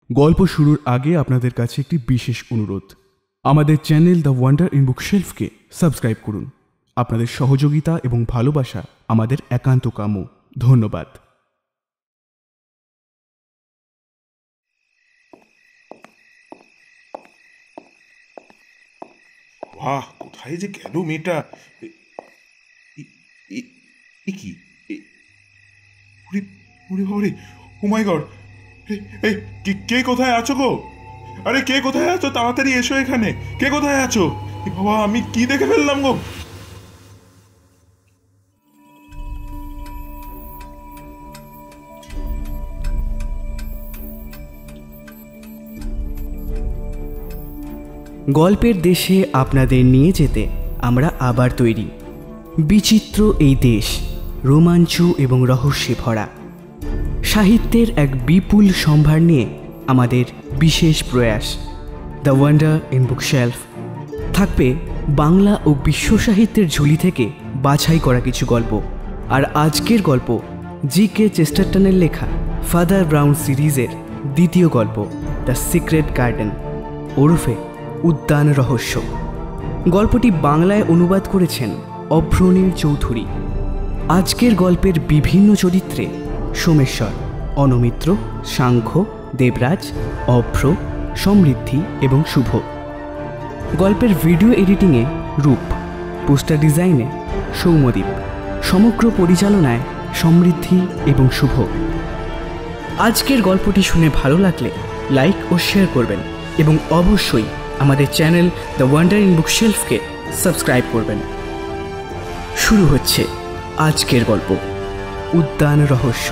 গল্প শুরুর আগে আপনাদের কাছে একটি বিশেষ অনুরোধ। আমাদের চ্যানেল দ্য ওয়ান্ডার ইন বুকশেলফকে সাবস্ক্রাইব করুন। আপনাদের সহযোগিতা এবং ভালোবাসা আমাদের একান্ত কাম্য। ধন্যবাদ। বাহ, কোথায় যে গেল মেয়েটা? কি বাবারে, ও মাই গড! কে কোথায় আছো গো? আরে কে কোথায় আছো? তাড়াতাড়ি এসো এখানে। কে কোথায় আছো? বাবা, আমি কি দেখে ফেললাম গো! গল্পের দেশে আপনাদের নিয়ে যেতে আমরা আবার তৈরি। বিচিত্র এই দেশ রোমাঞ্চ এবং রহস্যে ভরা। সাহিত্যের এক বিপুল সম্ভার নিয়ে আমাদের বিশেষ প্রয়াস দ্য ওয়ান্ডার ইন বুকশেলফ। থাকবে বাংলা ও বিশ্ব সাহিত্যের ঝুলি থেকে বাছাই করা কিছু গল্প। আর আজকের গল্প জি.কে. চেস্টারটনের লেখা ফাদার ব্রাউন সিরিজের দ্বিতীয় গল্প দ্য সিক্রেট গার্ডেন ওরফে উদ্যান রহস্য। গল্পটি বাংলায় অনুবাদ করেছেন অভ্রনীল চৌধুরী। আজকের গল্পের বিভিন্ন চরিত্রে সোমেশ্বর, অনমিত্র, সাংখ্য, দেবরাজ, অভ্র, সমৃদ্ধি এবং শুভ। গল্পের ভিডিও এডিটিংয়ে রূপ, পোস্টার ডিজাইনে সৌম্যদীপ, সমগ্র পরিচালনায় সমৃদ্ধি এবং শুভ। আজকের গল্পটি শুনে ভালো লাগলে লাইক ও শেয়ার করবেন এবং অবশ্যই আমাদের চ্যানেল দ্য ওয়ান্ডার ইন বুকশেলফকে সাবস্ক্রাইব করবেন। শুরু হচ্ছে আজকের গল্প উদ্যান রহস্য।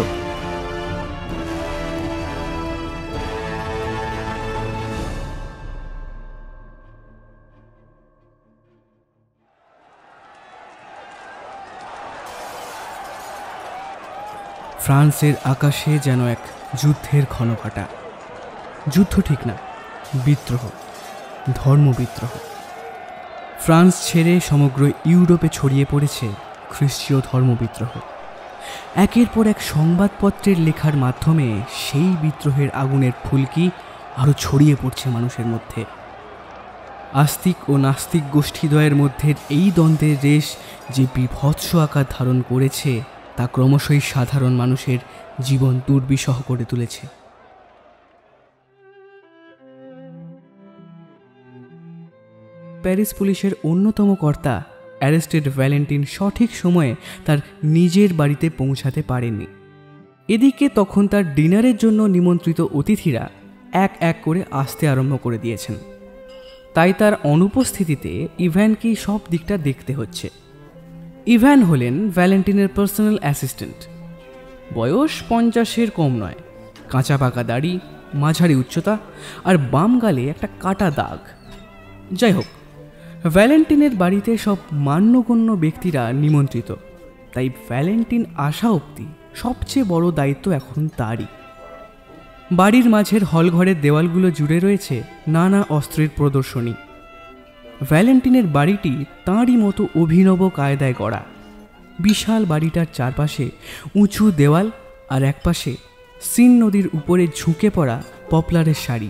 ফ্রান্সের আকাশে যেন এক যুদ্ধের ঘনঘটা। যুদ্ধ ঠিক না, বিদ্রোহ, ধর্মবিদ্রোহ। ফ্রান্স ছেড়ে সমগ্র ইউরোপে ছড়িয়ে পড়েছে খ্রিস্টীয় ধর্মবিদ্রোহ। একের পর এক সংবাদপত্রের লেখার মাধ্যমে সেই বিদ্রোহের আগুনের ফুলকি আরও ছড়িয়ে পড়ছে মানুষের মধ্যে। আস্তিক ও নাস্তিক গোষ্ঠীদ্বয়ের মধ্যে এই দ্বন্দ্বের রেশ যে বীভৎস আকার ধারণ করেছে তা ক্রমশই সাধারণ মানুষের জীবন দুর্বিষহ করে তুলেছে। প্যারিস পুলিশের অন্যতম কর্তা অ্যারেস্টেড ভ্যালেন্টিন সঠিক সময়ে তার নিজের বাড়িতে পৌঁছাতে পারেননি। এদিকে তখন তার ডিনারের জন্য নিমন্ত্রিত অতিথিরা এক এক করে আসতে আরম্ভ করে দিয়েছেন। তাই তার অনুপস্থিতিতে ইভ্যানকেই সব দিকটা দেখতে হচ্ছে। ইভ্যান হলেন ভ্যালেন্টিনের পার্সোনাল অ্যাসিস্ট্যান্ট। বয়স 50-এর কম নয়, কাঁচা পাকা দাড়ি, মাঝারি উচ্চতা আর বাম গালে একটা কাটা দাগ। যাই হোক, ভ্যালেন্টিনের বাড়িতে সব মান্যগণ্য ব্যক্তিরা নিমন্ত্রিত, তাই ভ্যালেন্টিন আসা অবধি সবচেয়ে বড় দায়িত্ব এখন তারই। বাড়ির মাঝের হলঘরের দেওয়ালগুলো জুড়ে রয়েছে নানা অস্ত্রের প্রদর্শনী। ভ্যালেন্টিনের বাড়িটি তাঁরই মতো অভিনব কায়দায় গড়া। বিশাল বাড়িটার চারপাশে উঁচু দেওয়াল আর একপাশে সিন নদীর উপরে ঝুঁকে পড়া পপলারের সারি।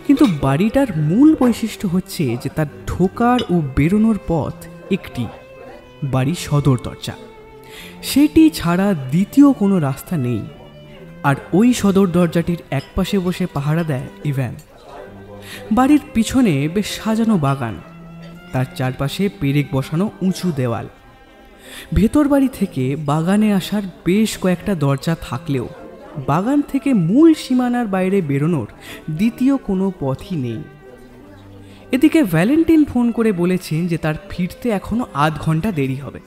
কিন্তু বাড়িটার মূল বৈশিষ্ট্য হচ্ছে যে তার ঢোকার ও বেরোনোর পথ একটি, বাড়ির সদর দরজা। সেটি ছাড়া দ্বিতীয় কোনো রাস্তা নেই। আর ওই সদর দরজাটির একপাশে বসে পাহারা দেয় ইভ্যান। বাড়ির পিছনে বেশ সাজানো বাগান, তার চারপাশে পেরেক বসানো উঁচু দেওয়াল। ভেতর বাড়ি থেকে বাগানে আসার বেশ কয়েকটা দরজা থাকলেও বাগান থেকে মূল সীমানার বাইরে বেরোনোর দ্বিতীয় কোনো পথই নেই। এদিকে ভ্যালেন্টিন ফোন করে বলেছেন যে তার ফিরতে এখনো আধ ঘন্টা দেরি হবে।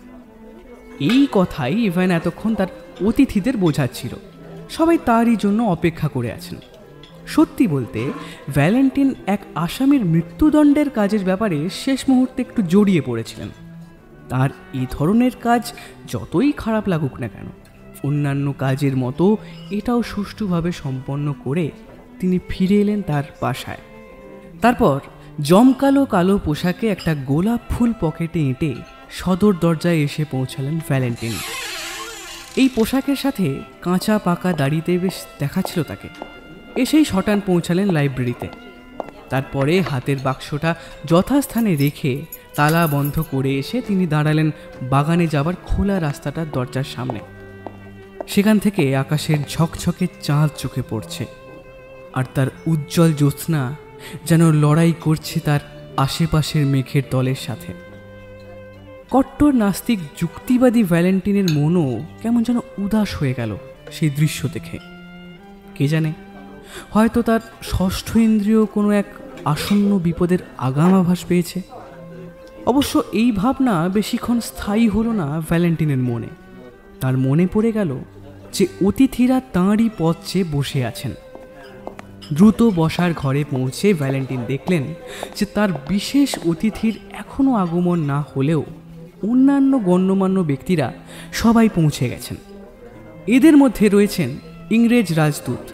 এই কথাই ইভ্যান এতক্ষণ তার অতিথিদের বোঝাচ্ছিল। সবাই তারই জন্য অপেক্ষা করে আছেন। সত্যি বলতে ভ্যালেন্টিন এক আসামির মৃত্যুদণ্ডের কাজের ব্যাপারে শেষ মুহূর্তে একটু জড়িয়ে পড়েছিলেন। তার এই ধরনের কাজ যতই খারাপ লাগুক না কেন, অন্যান্য কাজের মতো এটাও সুষ্ঠুভাবে সম্পন্ন করে তিনি ফিরে এলেন তার বাসায়। তারপর জমকালো কালো পোশাকে একটা গোলাপ ফুল পকেটে এঁটে সদর দরজায় এসে পৌঁছালেন ভ্যালেন্টিন। এই পোশাকের সাথে কাঁচা পাকা দাড়িতে বেশ দেখাচ্ছিল তাকে। এসেই শটান পৌঁছালেন লাইব্রেরিতে। তারপরে হাতের বাক্সটা যথাস্থানে রেখে তালা বন্ধ করে এসে তিনি দাঁড়ালেন বাগানে যাবার খোলা রাস্তাটার দরজার সামনে। সেখান থেকে আকাশের ঝকঝকে চাঁদ চোখে পড়ছে, আর তার উজ্জ্বল জ্যোৎস্না যেন লড়াই করছে তার আশেপাশের মেঘের দলের সাথে। কট্টর নাস্তিক যুক্তিবাদী ভ্যালেন্টিনের মনও কেমন যেন উদাস হয়ে গেল সেই দৃশ্য দেখে। কে জানে, হয়তো তার ষষ্ঠ ইন্দ্রিয় কোনো এক আসন্ন বিপদের আগাম আভাস পেয়েছে। অবশ্য এই ভাবনা বেশিক্ষণ স্থায়ী হলো না ভ্যালেন্টিনের মনে। তার মনে পড়ে গেল যে অতিথিরা তাঁরই পথ চেয়ে বসে আছেন। দ্রুত বসার ঘরে পৌঁছে ভ্যালেন্টিন দেখলেন যে তার বিশেষ অতিথির এখনও আগমন না হলেও অন্যান্য গণ্যমান্য ব্যক্তিরা সবাই পৌঁছে গেছেন। এদের মধ্যে রয়েছেন ইংরেজ রাজদূত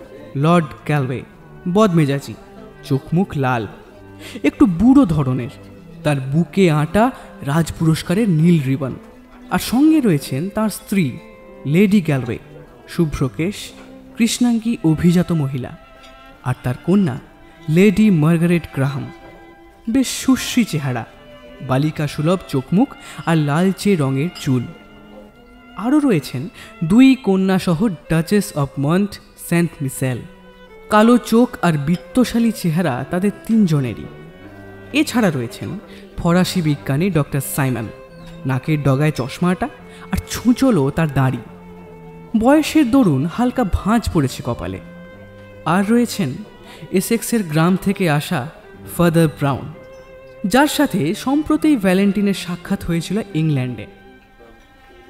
লর্ড গ্যালওয়ে, বদমেজাজি, চোখমুখ লাল, একটু বুড়ো ধরনের, তার বুকে আঁটা রাজ পুরস্কারের নীল রিবন। আর সঙ্গে রয়েছেন তার স্ত্রী লেডি গ্যালওয়ে, শুভ্রকেশ, কৃষ্ণাঙ্গী অভিজাত মহিলা, আর তার কন্যা লেডি মার্গারেট গ্রাহাম, বেশ সুশ্রী চেহারা, বালিকা সুলভ চোখমুখ আর লালচে রঙের চুল। আরও রয়েছেন দুই কন্যাসহ ডাচেস অব মন্ট সেন্ট মিশেল, কালো চোখ আর বিত্তশালী চেহারা তাদের তিনজনেরই। এছাড়া রয়েছেন ফরাসি বিজ্ঞানী ডক্টর সাইমন, নাকের ডগায় চশমাটা আর ছুঁচলো তার দাড়ি, বয়সের দরুন হালকা ভাঁজ পড়েছে কপালে। আর রয়েছেন এসেক্সের গ্রাম থেকে আসা ফাদার ব্রাউন, যার সাথে সম্প্রতি ভ্যালেন্টিনের সাক্ষাৎ হয়েছিল ইংল্যান্ডে।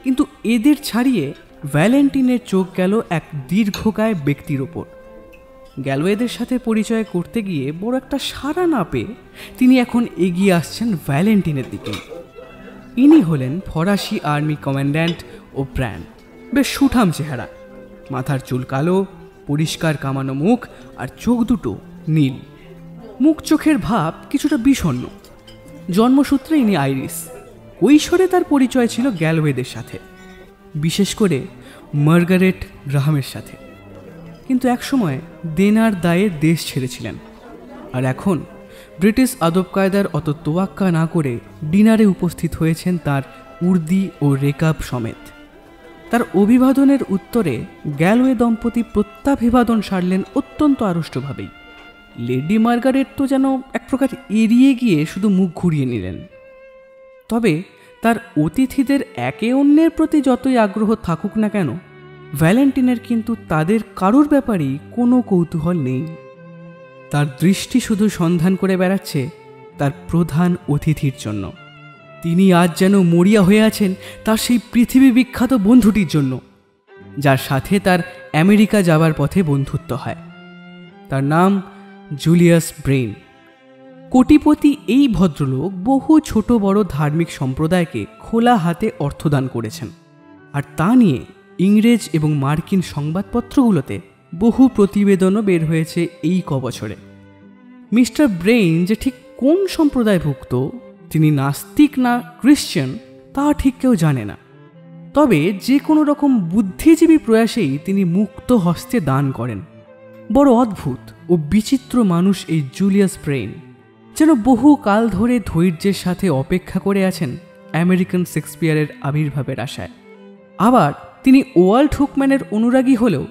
কিন্তু এদের ছাড়িয়ে ভ্যালেন্টিনের চোখ গেল এক দীর্ঘকায় ব্যক্তির ওপর। গ্যালওয়েদের সাথে পরিচয় করতে গিয়ে বড় একটা সাড়া না পেয়ে তিনি এখন এগিয়ে আসছেন ভ্যালেন্টিনের দিকে। ইনি হলেন ফরাসি আর্মি কমান্ড্যান্ট ওব্রায়ান, বেশ সুঠাম চেহারা, মাথার চুল কালো, পরিষ্কার কামানো মুখ আর চোখ দুটো নীল। মুখ চোখের ভাব কিছুটা বিষণ্ণ। জন্মসূত্রে ইনি আইরিশ। কৈশোরে তার পরিচয় ছিল গ্যালওয়েদের সাথে, বিশেষ করে মার্গারেট গ্রাহামের সাথে। কিন্তু একসময় দেনার দায়ে দেশ ছেড়েছিলেন, আর এখন ব্রিটিশ আদব কায়দার অত তোয়াক্কা না করে ডিনারে উপস্থিত হয়েছেন তার উর্দি ও রেকাব সমেত। তার অভিবাদনের উত্তরে গ্যালওয়ে দম্পতি প্রত্যাভিবাদন সারলেন অত্যন্ত আড়ষ্টভাবেই। লেডি মার্গারেট তো যেন এক প্রকার এড়িয়ে গিয়ে শুধু মুখ ঘুরিয়ে নিলেন। তবে তার অতিথিদের একে অন্যের প্রতি যতই আগ্রহ থাকুক না কেন, ভ্যালেন্টিনের কিন্তু তাদের কারোর ব্যাপারেই কোনো কৌতূহল নেই। তার দৃষ্টি শুধু সন্ধান করে বেড়াচ্ছে তার প্রধান অতিথির জন্য। তিনি আজ যেন মরিয়া হয়ে আছেন তার সেই পৃথিবী বিখ্যাত বন্ধুটির জন্য, যার সাথে তার আমেরিকা যাবার পথে বন্ধুত্ব হয়। তার নাম জুলিয়াস ব্রেইন। কোটিপতি এই ভদ্রলোক বহু ছোট বড় ধার্মিক সম্প্রদায়কে খোলা হাতে অর্থদান করেছেন, আর তা নিয়ে ইংরেজ এবং মার্কিন সংবাদপত্রগুলোতে বহু প্রতিবেদনও বের হয়েছে এই কবছরে। মিস্টার ব্রেইন যে ঠিক কোন সম্প্রদায়ভুক্ত, তিনি নাস্তিক না খ্রিশ্চান, তা ঠিক কেউ জানে না। তবে যে কোনো রকম বুদ্ধিজীবী প্রয়াসেই তিনি মুক্ত হস্তে দান করেন। বড় অদ্ভুত ও বিচিত্র মানুষ এই জুলিয়াস ব্রেইন, যেন বহু কাল ধরে ধৈর্যের সাথে অপেক্ষা করে আছেন আমেরিকান শেক্সপিয়ারের আবির্ভাবের আশায়। আবার তিনি ওয়াল্ট হুকম্যানের অনুরাগী হলেও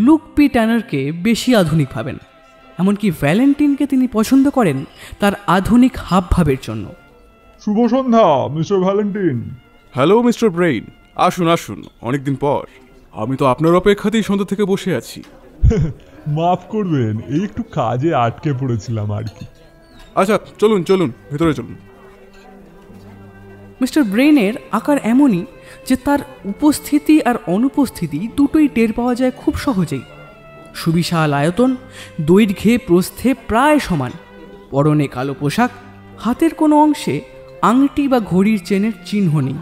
লুক পি ট্যানারকে বেশি আধুনিক ভাবেন। এমনকি ভ্যালেন্টিনকে তিনি পছন্দ করেন তার আধুনিক হাবভাবের জন্য। শুভ সন্ধ্যা mister Valentine. Hello mister Brain, আসুন আসুন, অনেকদিন পর। আমি তো আপনার অপেক্ষাতেই সন্ধ্যা থেকে বসে আছি। মাফ করবেন, এই একটু কাজে আটকে পড়েছিলাম আর কি। আচ্ছা চলুন চলুন, ভেতরে চলুন। মিস্টার ব্রেইনের আকার এমনই যে তার উপস্থিতি আর অনুপস্থিতি দুটোই টের পাওয়া যায় খুব সহজেই। সুবিশাল আয়তন, দৈর্ঘ্যে প্রস্থে প্রায় সমান, পরনে কালো পোশাক, হাতের কোনো অংশে আংটি বা ঘড়ির চেনের চিহ্ন নেই,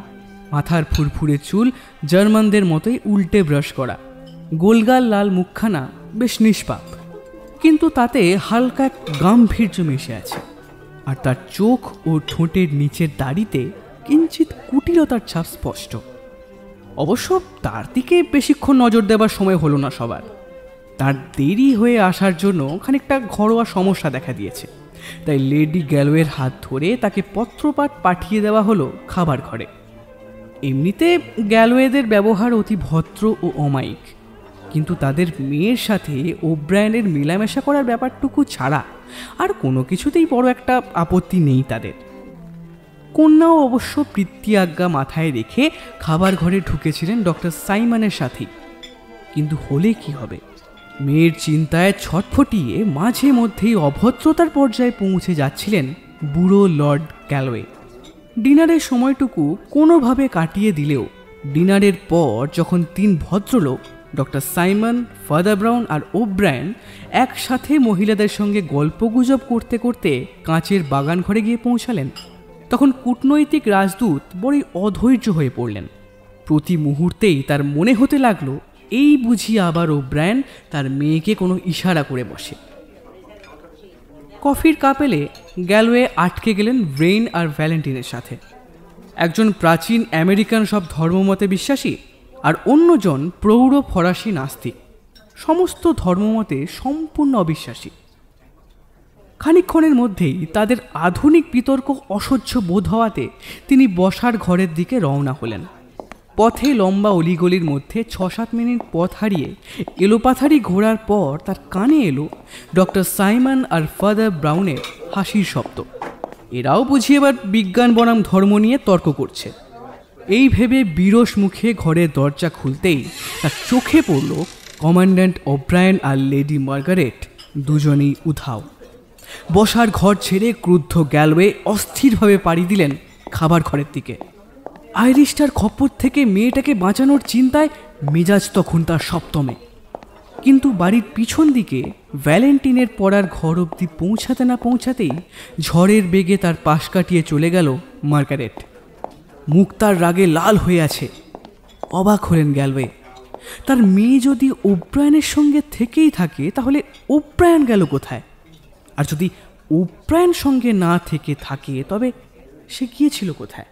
মাথার ফুরফুরে চুল জার্মানদের মতোই উল্টে ব্রাশ করা, গোলগাল লাল মুখখানা বেশ নিষ্পাপ, কিন্তু তাতে হালকা এক গাম্ভীর্য মিশে আছে। আর তার চোখ ও ঠোঁটের নিচের দাড়িতে কিঞ্চিত কুটিলতার ছাপ স্পষ্ট। অবশ্য তার দিকে বেশিক্ষণ নজর দেবার সময় হলো না সবার। তার দেরি হয়ে আসার জন্য খানিকটা ঘরোয়া সমস্যা দেখা দিয়েছে, তাই লেডি গ্যালোয়ের হাত ধরে তাকে পত্রপাঠ পাঠিয়ে দেওয়া হলো খাবার ঘরে। এমনিতে গ্যালোয়েদের ব্যবহার অতি ভদ্র ও অমায়িক, কিন্তু তাদের মেয়ের সাথে ওব্রায়ানের মেলামেশা করার ব্যাপারটুকু ছাড়া আর কোনো কিছুতেই বড় একটা আপত্তি নেই তাদের। কন্যাও অবশ্য প্রীতি আজ্ঞা মাথায় রেখে খাবার ঘরে ঢুকেছিলেন ডক্টর সাইমনের সাথেই। কিন্তু হলে কি হবে, মেয়ের চিন্তায় ছটফটিয়ে মাঝে মধ্যেই অভদ্রতার পর্যায়ে পৌঁছে যাচ্ছিলেন বুড়ো লর্ড গ্যালোয়ে। ডিনারের সময়টুকু কোনোভাবে কাটিয়ে দিলেও ডিনারের পর যখন 3 ভদ্রলোক ডক্টর সাইমন, ফাদার ব্রাউন আর ওব্রায়ান একসাথে মহিলাদের সঙ্গে গল্পগুজব করতে করতে কাঁচের বাগান ঘরে গিয়ে পৌঁছালেন, তখন কূটনৈতিক রাজদূত বড়ই অধৈর্য হয়ে পড়লেন। প্রতি মুহূর্তেই তার মনে হতে লাগলো এই বুঝি আবার ওব্রায়ান তার মেয়েকে কোনো ইশারা করে বসে। কফির কাপ এলে গ্যালোয়ে আটকে গেলেন ব্রেইন আর ভ্যালেন্টিনের সাথে। একজন প্রাচীন আমেরিকান সব ধর্মমতে বিশ্বাসী আর অন্যজন প্রৌঢ় ফরাসি নাস্তিক, সমস্ত ধর্মমতে সম্পূর্ণ অবিশ্বাসী। খানিকক্ষণের মধ্যেই তাদের আধুনিক বিতর্ক অসহ্য বোধ হওয়াতে তিনি বসার ঘরের দিকে রওনা হলেন। পথে লম্বা অলিগলির মধ্যে 6-7 মিনিট পথ হারিয়ে এলোপাথারি ঘোরার পর তার কানে এলো ডক্টর সাইমন আর ফাদার ব্রাউনের হাসির শব্দ। এরাও বুঝি এবার বিজ্ঞান বনাম ধর্ম নিয়ে তর্ক করছে। এই ভেবে বিরস মুখে ঘরের দরজা খুলতেই তার চোখে পড়ল কমান্ড্যান্ট ওব্রায়ান আর লেডি মার্গারেট দুজনেই উধাও। বসার ঘর ছেড়ে ক্রুদ্ধ গ্যালোয়ে অস্থিরভাবে পাড়ি দিলেন খাবার ঘরের দিকে। আইরিশটার খপ্পর থেকে মেয়েটাকে বাঁচানোর চিন্তায় মেজাজ তখন তার সপ্তমে। কিন্তু বাড়ির পিছন দিকে ভ্যালেন্টিনের পড়ার ঘর অবধি পৌঁছাতে না পৌঁছাতেই ঝড়ের বেগে তার পাশ কাটিয়ে চলে গেল মার্গারেট। মুখ তার রাগে লাল হয়ে আছে। অবাক হলেন গ্যালোয়ে। তার মেয়ে যদি ওব্রায়ানের সঙ্গে থেকেই থাকে তাহলে ওব্রায়ান গেল কোথায়? আর যদি ওব্রায়ান সঙ্গে না থেকে থাকে তবে সে গিয়েছিল কোথায়?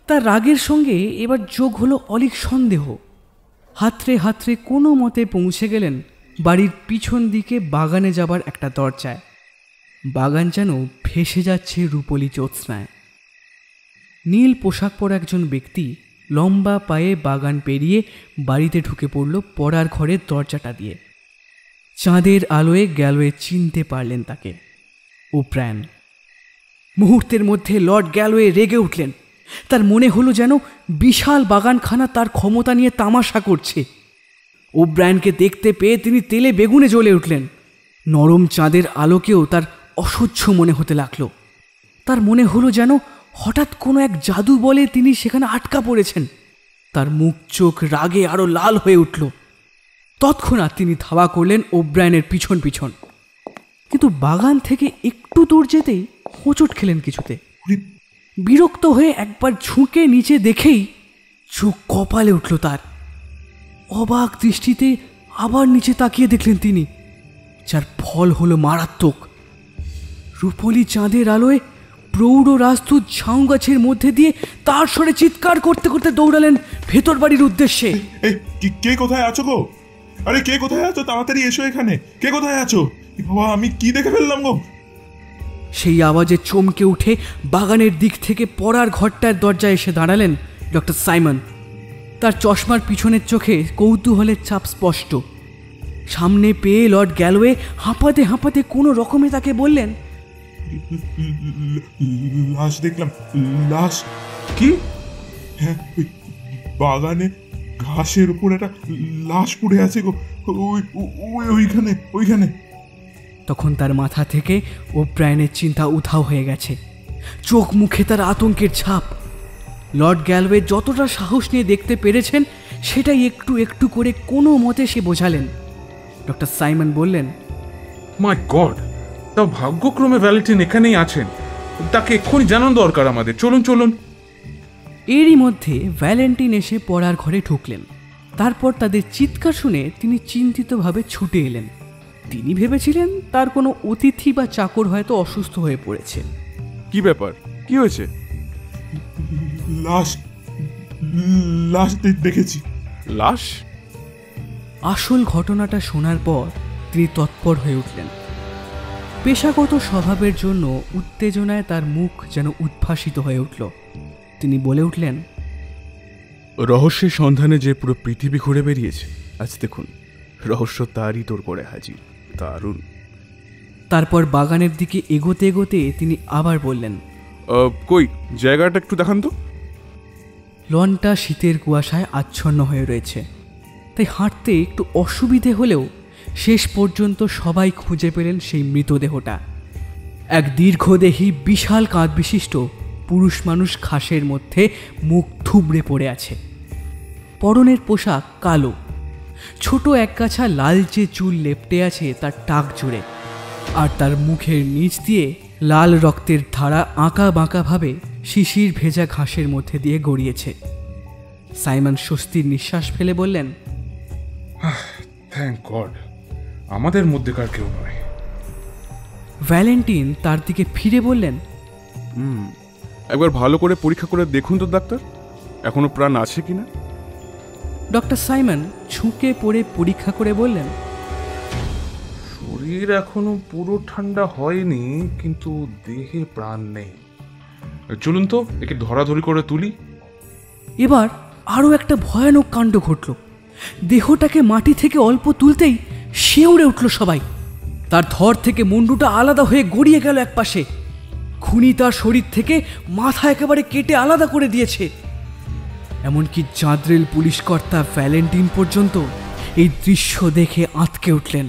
তার রাগের সঙ্গে এবার যোগ হলো অলীক সন্দেহ। হাতড়ে হাতড়ে কোনো মতে পৌঁছে গেলেন বাড়ির পিছন দিকে বাগানে যাবার একটা দরজায়। বাগান যেন ভেসে যাচ্ছে রূপলি জ্যোৎস্নায়। নীল পোশাক পরা একজন ব্যক্তি লম্বা পায়ে বাগান পেরিয়ে বাড়িতে ঢুকে পড়ল পড়ার ঘরের দরজাটা দিয়ে। চাঁদের আলোয় গ্যালোয়ে চিনতে পারলেন তাকে, ওব্রায়ান। মুহূর্তের মধ্যে লর্ড গ্যালোয়ে রেগে উঠলেন। তার মনে হলো যেন বিশাল বাগানখানা তার ক্ষমতা নিয়ে তামাশা করছে। ওব্রায়ানকে দেখতে পেয়ে তিনি তেলে বেগুনে জ্বলে উঠলেন। নরম চাঁদের আলোকেও তার অসহ্য মনে হতে লাগলো। তার মনে হলো যেন হঠাৎ কোনো এক জাদু বলে তিনি সেখানে আটকা পড়েছেন। তার মুখ চোখ রাগে আরো লাল হয়ে উঠল। তৎক্ষণাৎ তিনি ধাওয়া করলেন ওব্রায়ানের পিছন পিছন। কিন্তু বাগান থেকে একটু দূর যেতেই হোঁচট খেলেন কিছুতে। বিরক্ত হয়ে একবার ঝুঁকে নিচে দেখেই চোখ কপালে উঠল তার। অবাক দৃষ্টিতে আবার নিচে তাকিয়ে দেখলেন তিনি, যার ফল হলো মারাত্মক। রূপলি চাঁদের আলোয় প্রৌঢ় রাজদূত ঝাউ গাছের মধ্যে দিয়ে তার স্বরে চিৎকার করতে করতে দৌড়ালেন ভেতর বাড়ির উদ্দেশ্যে। কে কোথায় আছো গো? আরে কে কোথায় আছো? তাড়াতাড়ি এসো এখানে। কে কোথায় আছো? বাবা, আমি কি দেখে ফেললাম গো? সেই আওয়াজে চমকে উঠে বাগানের দিক থেকে পড়ার ঘরটার দরজায় এসে দাঁড়ালেন ডক্টর সাইমন। তার চশমার পিছনের চোখে কৌতূহলের ছাপ স্পষ্ট। সামনে পেয়ে লর্ড গ্যালোয়ে হাঁপাতে হাঁপাতে কোনো রকমে তাকে বললেন, লাশ দেখলাম। লাশ? কি? হ্যাঁ, বাগানে ঘাসের উপর একটা লাশ পড়ে আছে গো। ওইখানে ওইখানে। তখন তার মাথা থেকে ওব্রায়ানের চিন্তা উধাও হয়ে গেছে। চোখ মুখে তার আতঙ্কের ছাপ। লর্ড গ্যালোয়ে যতটা সাহস নিয়ে দেখতে পেরেছেন সেটাই একটু একটু করে কোনো মতে সে বোঝালেন। ডক্টর সাইমন বললেন, মাই গড, তা ভাগ্যক্রমে ভ্যালেন্টিন এখানেই আছেন। তাকে এক্ষুনি জানানো দরকার আমাদের। চলুন চলুন। এরই মধ্যে ভ্যালেন্টিন এসে পড়ার ঘরে ঢুকলেন। তারপর তাদের চিৎকার শুনে তিনি চিন্তিতভাবে ছুটে এলেন। তিনি ভেবেছিলেন তার কোনো অতিথি বা চাকর হয়তো অসুস্থ হয়ে পড়েছে। কি ব্যাপার? কি হয়েছে? লাশ লাশ দেখেছি। লাশ? আসল ঘটনাটা শোনার পর তিনি তৎপর হয়ে উঠলেন। পেশাগত স্বভাবের জন্য উত্তেজনায় তার মুখ যেন উদ্ভাসিত হয়ে উঠল। তিনি বলে উঠলেন, রহস্যের সন্ধানে যে পুরো পৃথিবী ঘুরে বেরিয়েছে, আজ দেখুন রহস্য তারই তোর করে হাজির। দারুণ। তারপর বাগানের দিকে এগোতে এগোতে তিনি আবার বললেন, কই জায়গাটা একটু দেখান তো। লনটা শীতের কুয়াশায় আচ্ছন্ন হয়ে রয়েছে, তাই হাঁটতে একটু অসুবিধে হলেও শেষ পর্যন্ত সবাই খুঁজে পেলেন সেই মৃতদেহটা। এক দীর্ঘদেহী বিশাল কাঁধ বিশিষ্ট পুরুষ মানুষ ঘাসের মধ্যে মুখ থুবড়ে পড়ে আছে। পরনের পোশাক কালো, ছোট একগাছা লালচে চুল লেপ্টে আছে তার টাক জুড়ে, আর তার মুখের নিচ দিয়ে লাল রক্তের ধারা আঁকা বাঁকাভাবে শিশির ভেজা ঘাসের মধ্যে দিয়ে গড়িয়েছে। সাইমন স্বস্তির নিঃশ্বাস ফেলে বললেন, থ্যাংক গড, আমাদের মধ্যেকার কেউ নয়। ভ্যালেন্টিন তার দিকে ফিরে বললেন, একবার ভালো করে পরীক্ষা করে দেখুন তো ডাক্তার, এখনো প্রাণ আছে কিনা। ডক্টর সাইমন ঝুঁকে পড়ে পরীক্ষা করে বললেন, শরীর এখনো পুরো ঠান্ডা হয়নি, কিন্তু দেহে প্রাণ নেই। চলুন তো একে ধরাধরি করে তুলি। এবার আরও একটা ভয়ানক কাণ্ড ঘটল। দেহটাকে মাটি থেকে অল্প তুলতেই শিউরে উঠল সবাই। তার ধর থেকে মুন্ডুটা আলাদা হয়ে গড়িয়ে গেল একপাশে। খুনি তার শরীর থেকে মাথা একেবারে কেটে আলাদা করে দিয়েছে। এমনকি জাদ্রেল পুলিশকর্তা ভ্যালেন্টিন পর্যন্ত এই দৃশ্য দেখে আঁতকে উঠলেন।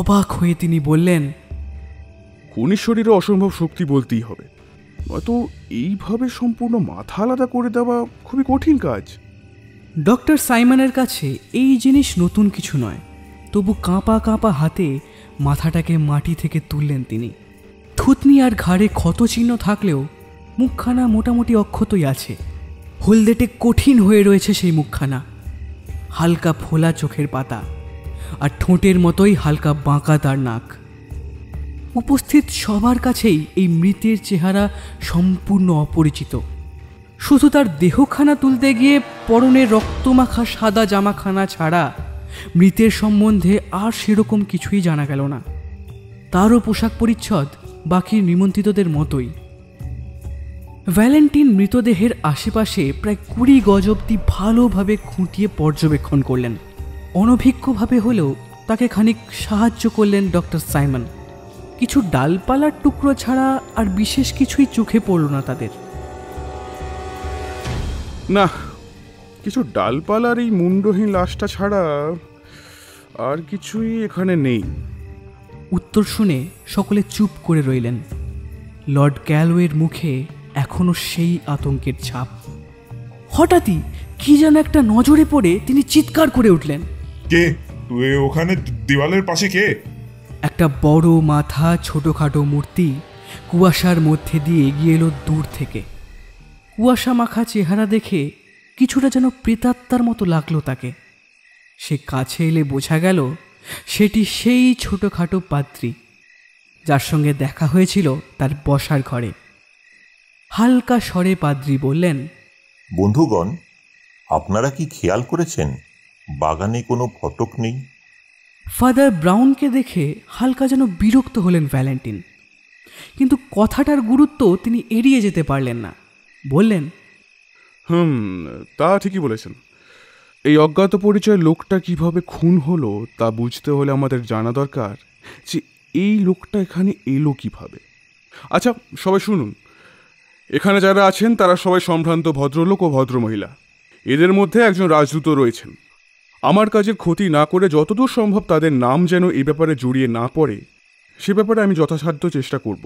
অবাক হয়ে তিনি বললেন, খুনির শরীরে অসম্ভব শক্তি বলতেই হবে, নয়তো এইভাবে সম্পূর্ণ মাথা আলাদা করে দেওয়া খুবই কঠিন কাজ। ডক্টর সাইমনের কাছে এই জিনিস নতুন কিছু নয়, তবু কাঁপা কাঁপা হাতে মাথাটাকে মাটি থেকে তুললেন তিনি। থুতনি আর ঘাড়ে ক্ষতচিহ্ন থাকলেও মুখখানা মোটামুটি অক্ষতই আছে। হলদেটে কঠিন হয়ে রয়েছে সেই মুখখানা, হালকা ফোলা চোখের পাতা, আর ঠোঁটের মতোই হালকা বাঁকা তার নাক। উপস্থিত সবার কাছেই এই মৃতের চেহারা সম্পূর্ণ অপরিচিত। শুধু তার দেহখানা তুলতে গিয়ে পরনের রক্তমাখা সাদা জামাখানা ছাড়া মৃতের সম্বন্ধে আর সেরকম কিছুই জানা গেল না। তারও পোশাক পরিচ্ছদ বাকি নিমন্ত্রিতদের মতোই। ভ্যালেন্টিন মৃতদেহের আশেপাশে প্রায় 20 গজ অবধি ভালোভাবে খুঁটিয়ে পর্যবেক্ষণ করলেন। অনভিজ্ঞভাবে হলেও তাকে খানিক সাহায্য করলেন ডক্টর সাইমন। কিছু ডালপালার টুকরো ছাড়া আর বিশেষ কিছুই চোখে পড়ল না তাদের। না, কিছু ডালপালার এই মুন্ডহীন লাশটা ছাড়া আর কিছুই এখানে নেই। উত্তর শুনে সকলে চুপ করে রইলেন। লর্ড গ্যালওয়ের মুখে এখনো সেই আতঙ্কের ছাপ। হঠাৎই কি যেন একটা নজরে পড়ে তিনি চিৎকার করে উঠলেন, কে ওখানে দেওয়ালের পাশে? কে? একটা বড় মাথা ছোটখাটো মূর্তি কুয়াশার মধ্যে দিয়ে এগিয়ে এলো দূর থেকে। কুয়াশা মাখা চেহারা দেখে কিছুটা যেন প্রেতাত্মার মতো লাগলো তাকে। সে কাছে এলে বোঝা গেল সেটি সেই ছোটখাটো পাদ্রী যার সঙ্গে দেখা হয়েছিল তার বসার ঘরে। হালকা স্বরে পাদ্রী বললেন, বন্ধুগণ, আপনারা কি খেয়াল করেছেন বাগানে কোনো ফটক নেই? ফাদার ব্রাউনকে দেখে হালকা যেন বিরক্ত হলেন ভ্যালেন্টিন, কিন্তু কথাটার গুরুত্ব তিনি এড়িয়ে যেতে পারলেন না। বললেন, তা ঠিকই বলেছেন। এই অজ্ঞাত পরিচয় লোকটা কিভাবে খুন হলো তা বুঝতে হলে আমাদের জানা দরকার যে এই লোকটা এখানে এলো কিভাবে। আচ্ছা, সবাই শুনুন, এখানে যারা আছেন তারা সবাই সম্ভ্রান্ত ভদ্রলোক ও ভদ্রমহিলা। এদের মধ্যে একজন রাজদূত রয়েছেন। আমার কাজের ক্ষতি না করে যতদূর সম্ভব তাদের নাম যেন এই ব্যাপারে জড়িয়ে না পড়ে সে ব্যাপারে আমি যথাসাধ্য চেষ্টা করব।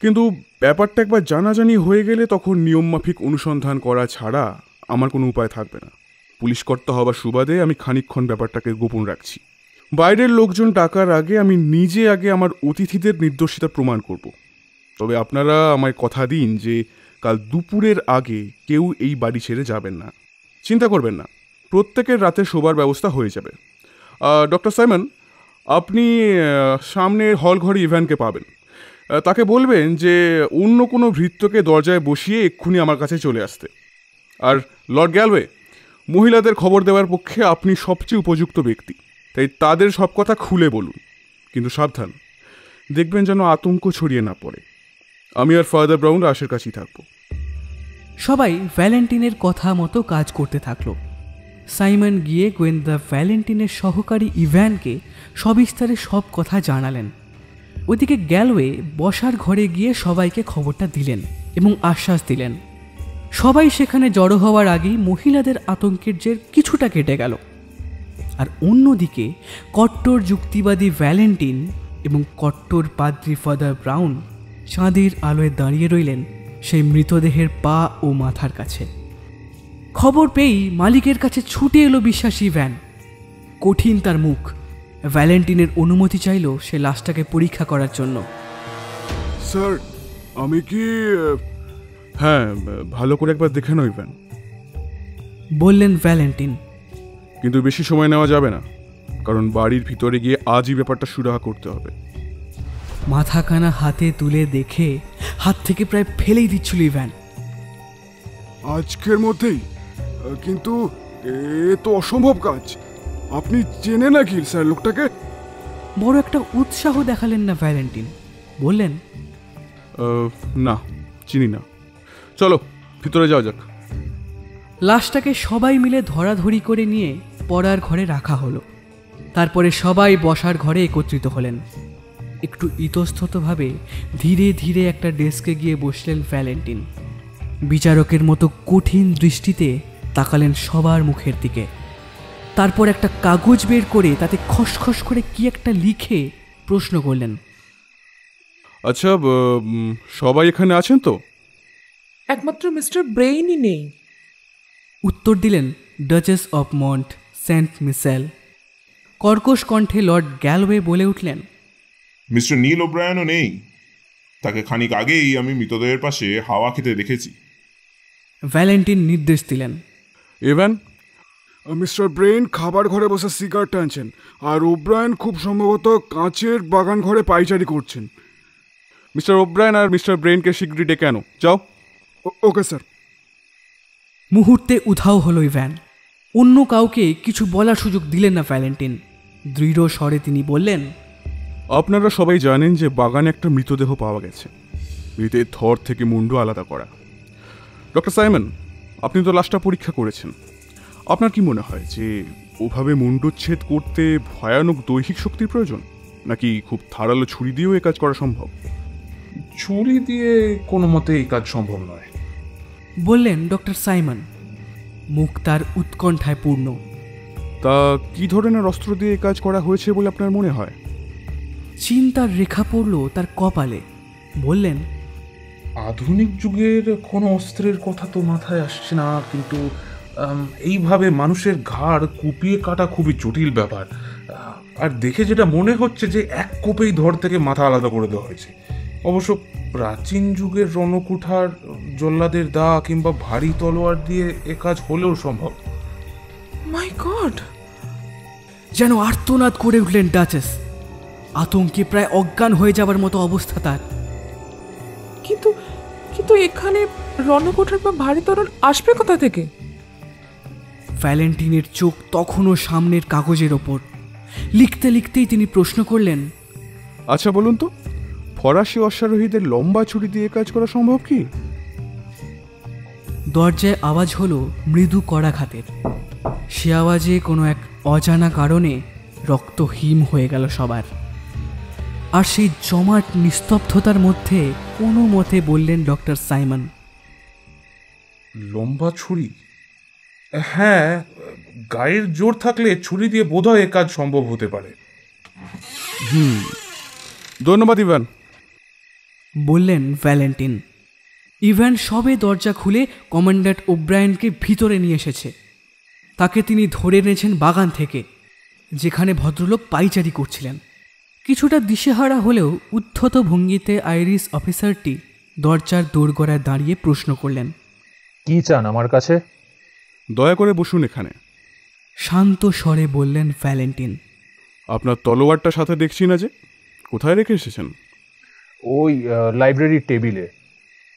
কিন্তু ব্যাপারটা একবার জানাজানি হয়ে গেলে তখন নিয়মমাফিক অনুসন্ধান করা ছাড়া আমার কোনো উপায় থাকবে না। পুলিশকর্তা হবার সুবাদে আমি খানিকক্ষণ ব্যাপারটাকে গোপন রাখছি। বাইরের লোকজন ডাকার আগে আমি নিজে আগে আমার অতিথিদের নির্দোষিতা প্রমাণ করব। তবে আপনারা আমায় কথা দিন যে কাল দুপুরের আগে কেউ এই বাড়ি ছেড়ে যাবেন না। চিন্তা করবেন না, প্রত্যেকের রাতে শোবার ব্যবস্থা হয়ে যাবে। ডক্টর সাইমন, আপনি সামনের হল ঘরে ইভ্যানকে পাবেন। তাকে বলবেন যে অন্য কোনো ভৃত্যকে দরজায় বসিয়ে এক্ষুনি আমার কাছে চলে আসতে। আর লর্ড গ্যালওয়ে, মহিলাদের খবর দেওয়ার পক্ষে আপনি সবচেয়ে উপযুক্ত ব্যক্তি, তাই তাদের সব কথা খুলে বলুন, কিন্তু সাবধান, দেখবেন যেন আতঙ্ক ছড়িয়ে না পড়ে। আমি আর ফাদার ব্রাউন রাশের কাছেই থাকবো। সবাই ভ্যালেন্টিনের কথা মতো কাজ করতে থাকলো। সাইমন গিয়ে গোয়েন্দা ভ্যালেন্টিনের সহকারী ইভ্যানকে সবিস্তারে সব কথা জানালেন। ওদিকে গ্যালওয়ে বসার ঘরে গিয়ে সবাইকে খবরটা দিলেন এবং আশ্বাস দিলেন। সবাই সেখানে জড়ো হওয়ার আগেই মহিলাদের আতঙ্কের জের কিছুটা কেটে গেল। আর অন্যদিকে কট্টর যুক্তিবাদী ভ্যালেন্টিন এবং কট্টর পাদ্রী ফাদার ব্রাউন চাঁদের আলোয় দাঁড়িয়ে রইলেন সেই মৃতদেহের পা ও মাথার কাছে। খবর পেয়েই মালিকের কাছে ছুটে এলো বিশ্বাসী ভ্যান। কঠিন তার মুখ। ভ্যালেন্টিনের অনুমতি চাইল সে লাশটাকে পরীক্ষা করার জন্য। স্যার, আমি কি... হ্যাঁ, ভালো করে একবার দেখে নই ভ্যান, বললেন ভ্যালেন্টিন। কিন্তু বেশি সময় নেওয়া যাবে না, কারণ বাড়ির ভিতরে গিয়ে আজই ব্যাপারটা সুরাহা করতে হবে। মাথাখানা হাতে তুলে দেখে হাত থেকে প্রায় ফেলেই দিচ্ছিল ইভ্যান। আজকের মধ্যেই? কিন্তু এ তো অসম্ভব কাজ। আপনি চেনে নাকি স্যার লোকটাকে? বড় একটা উৎসাহ দেখালেন না ভ্যালেন্টিন। বললেন, না, চিনি না। চলো ভিতরে যাওয়া যাক। লাশটাকে সবাই মিলে ধরাধরি করে নিয়ে পড়ার ঘরে রাখা হলো। তারপরে সবাই বসার ঘরে একত্রিত হলেন। একটু ইতস্ততভাবে ধীরে ধীরে একটা ডেস্কে গিয়ে বসলেন ভ্যালেন্টিন। বিচারকের মতো কঠিন দৃষ্টিতে তাকালেন সবার মুখের দিকে। তারপর একটা কাগজ বের করে তাতে খসখস করে কি একটা লিখে প্রশ্ন করলেন। আচ্ছা, সবাই এখানে আছেন তো? একমাত্র মিস্টার ব্রেইনই নেই। উত্তর দিলেন ডাচেস অফ মন্ট সেন্ট মিশেল। কর্কশ কণ্ঠে লর্ড গ্যালওয়ে বলে উঠলেন, মিস্টার নীল ওব্রায়ানও নেই। তাকে খানিক আগেই আমি মৃতদেহের পাশে হাওয়া খেতে দেখেছি। ভ্যালেন্টিন নির্দেশ দিলেন, ইভ্যান? মিস্টার ব্রেইন খাবার ঘরে বসে সিগারেট টানছেন, আর ওব্রায়ান খুব সম্ভবত কাঁচের বাগান ঘরে পাইচারি করছেন। মিস্টার ওব্রায়ান আর মিস্টার ব্রেইনকে শীঘ্রই ডেকে আনো, যাও। Okay sir. মুহূর্তে উধাও হলো ইভ্যান। অন্য কাউকে কিছু বলার সুযোগ দিলেন না ভ্যালেন্টিন। দৃঢ় স্বরে তিনি বললেন, আপনারা সবাই জানেন যে বাগানে একটা মৃতদেহ পাওয়া গেছে, মৃতের থর থেকে মুন্ডু আলাদা করা। ডক্টর সাইমন, আপনি তো লাশটা পরীক্ষা করেছেন। আপনার কি মনে হয় যে ওভাবে মুন্ডুচ্ছেদ করতে ভয়ানক দৈহিক শক্তির প্রয়োজন, নাকি খুব ধারালো ছুরি দিয়েও এ কাজ করা সম্ভব? ছুরি দিয়ে কোনো মতে এই কাজ সম্ভব নয়, বললেন ডক্টর সাইমন। মুখ তার উৎকণ্ঠায় পূর্ণ। তা কি ধরনের অস্ত্র দিয়ে এ কাজ করা হয়েছে বলে আপনার মনে হয়? চিন্তার রেখা পড়ল তার কপালে। বললেন, আধুনিক যুগের কোনো অস্ত্রের কথা তো মাথায় আসছে না, কিন্তু এইভাবে মানুষের ঘাড় কুপিয়ে কাটা খুবই জটিল ব্যাপার। আর দেখে যেটা মনে হচ্ছে যে এক কোপেই ধর থেকে মাথা আলাদা করে দেওয়া হয়েছে। অবশ্য প্রাচীন যুগের রণকুঠার, জল্লাদের দা কিংবা ভারী তলোয়ার দিয়ে এ কাজ হলেও সম্ভব। মাই গড! যেন আর্তনাদ করে উঠলেন ডাচেস। আতঙ্কে প্রায় অজ্ঞান হয়ে যাবার মতো অবস্থা তার। কিন্তু কিন্তু এখানে রণকোঠার বা ভারী তরল আসবে কোথা থেকে? ভ্যালেন্টিনের চোখ তখনও সামনের কাগজের ওপর। লিখতে লিখতেই তিনি প্রশ্ন করলেন, আচ্ছা বলুন তো, ফরাসি অশ্বারোহীদের লম্বা ছুরি দিয়ে কাজ করা সম্ভব কি? দরজায় আওয়াজ হলো মৃদু কড়াঘাতের। সে আওয়াজে কোনো এক অজানা কারণে রক্ত হিম হয়ে গেল সবার। আর সেই জমাট নিস্তব্ধতার মধ্যে কোনো মতে বললেন ডক্টর সাইমন, লম্বা ছুরি? হ্যাঁ, গায়ের জোর থাকলে ছুরি দিয়ে বোধহয় এ কাজ সম্ভব হতে পারে। ধন্যবাদ ইভান, বললেন ভ্যালেন্টিন। ইভ্যান সবে দরজা খুলে কমান্ড্যান্ট ওব্রায়ানকে ভিতরে নিয়ে এসেছে। তাকে তিনি ধরে এনেছেন বাগান থেকে, যেখানে ভদ্রলোক পাইচারি করছিলেন। কিছুটা দিশেহারা হলেও উদ্ধত ভঙ্গিতে আইরিশ অফিসারটি দরজার দোরগোড়ায় দাঁড়িয়ে প্রশ্ন করলেন, কি চান আমার কাছে? দয়া করে বসুন এখানে, শান্ত স্বরে বললেন ভ্যালেন্টিন। আপনার তলোয়ারটা সাথে দেখছি না যে, কোথায় রেখে এসেছেন? ওই লাইব্রেরির টেবিলে।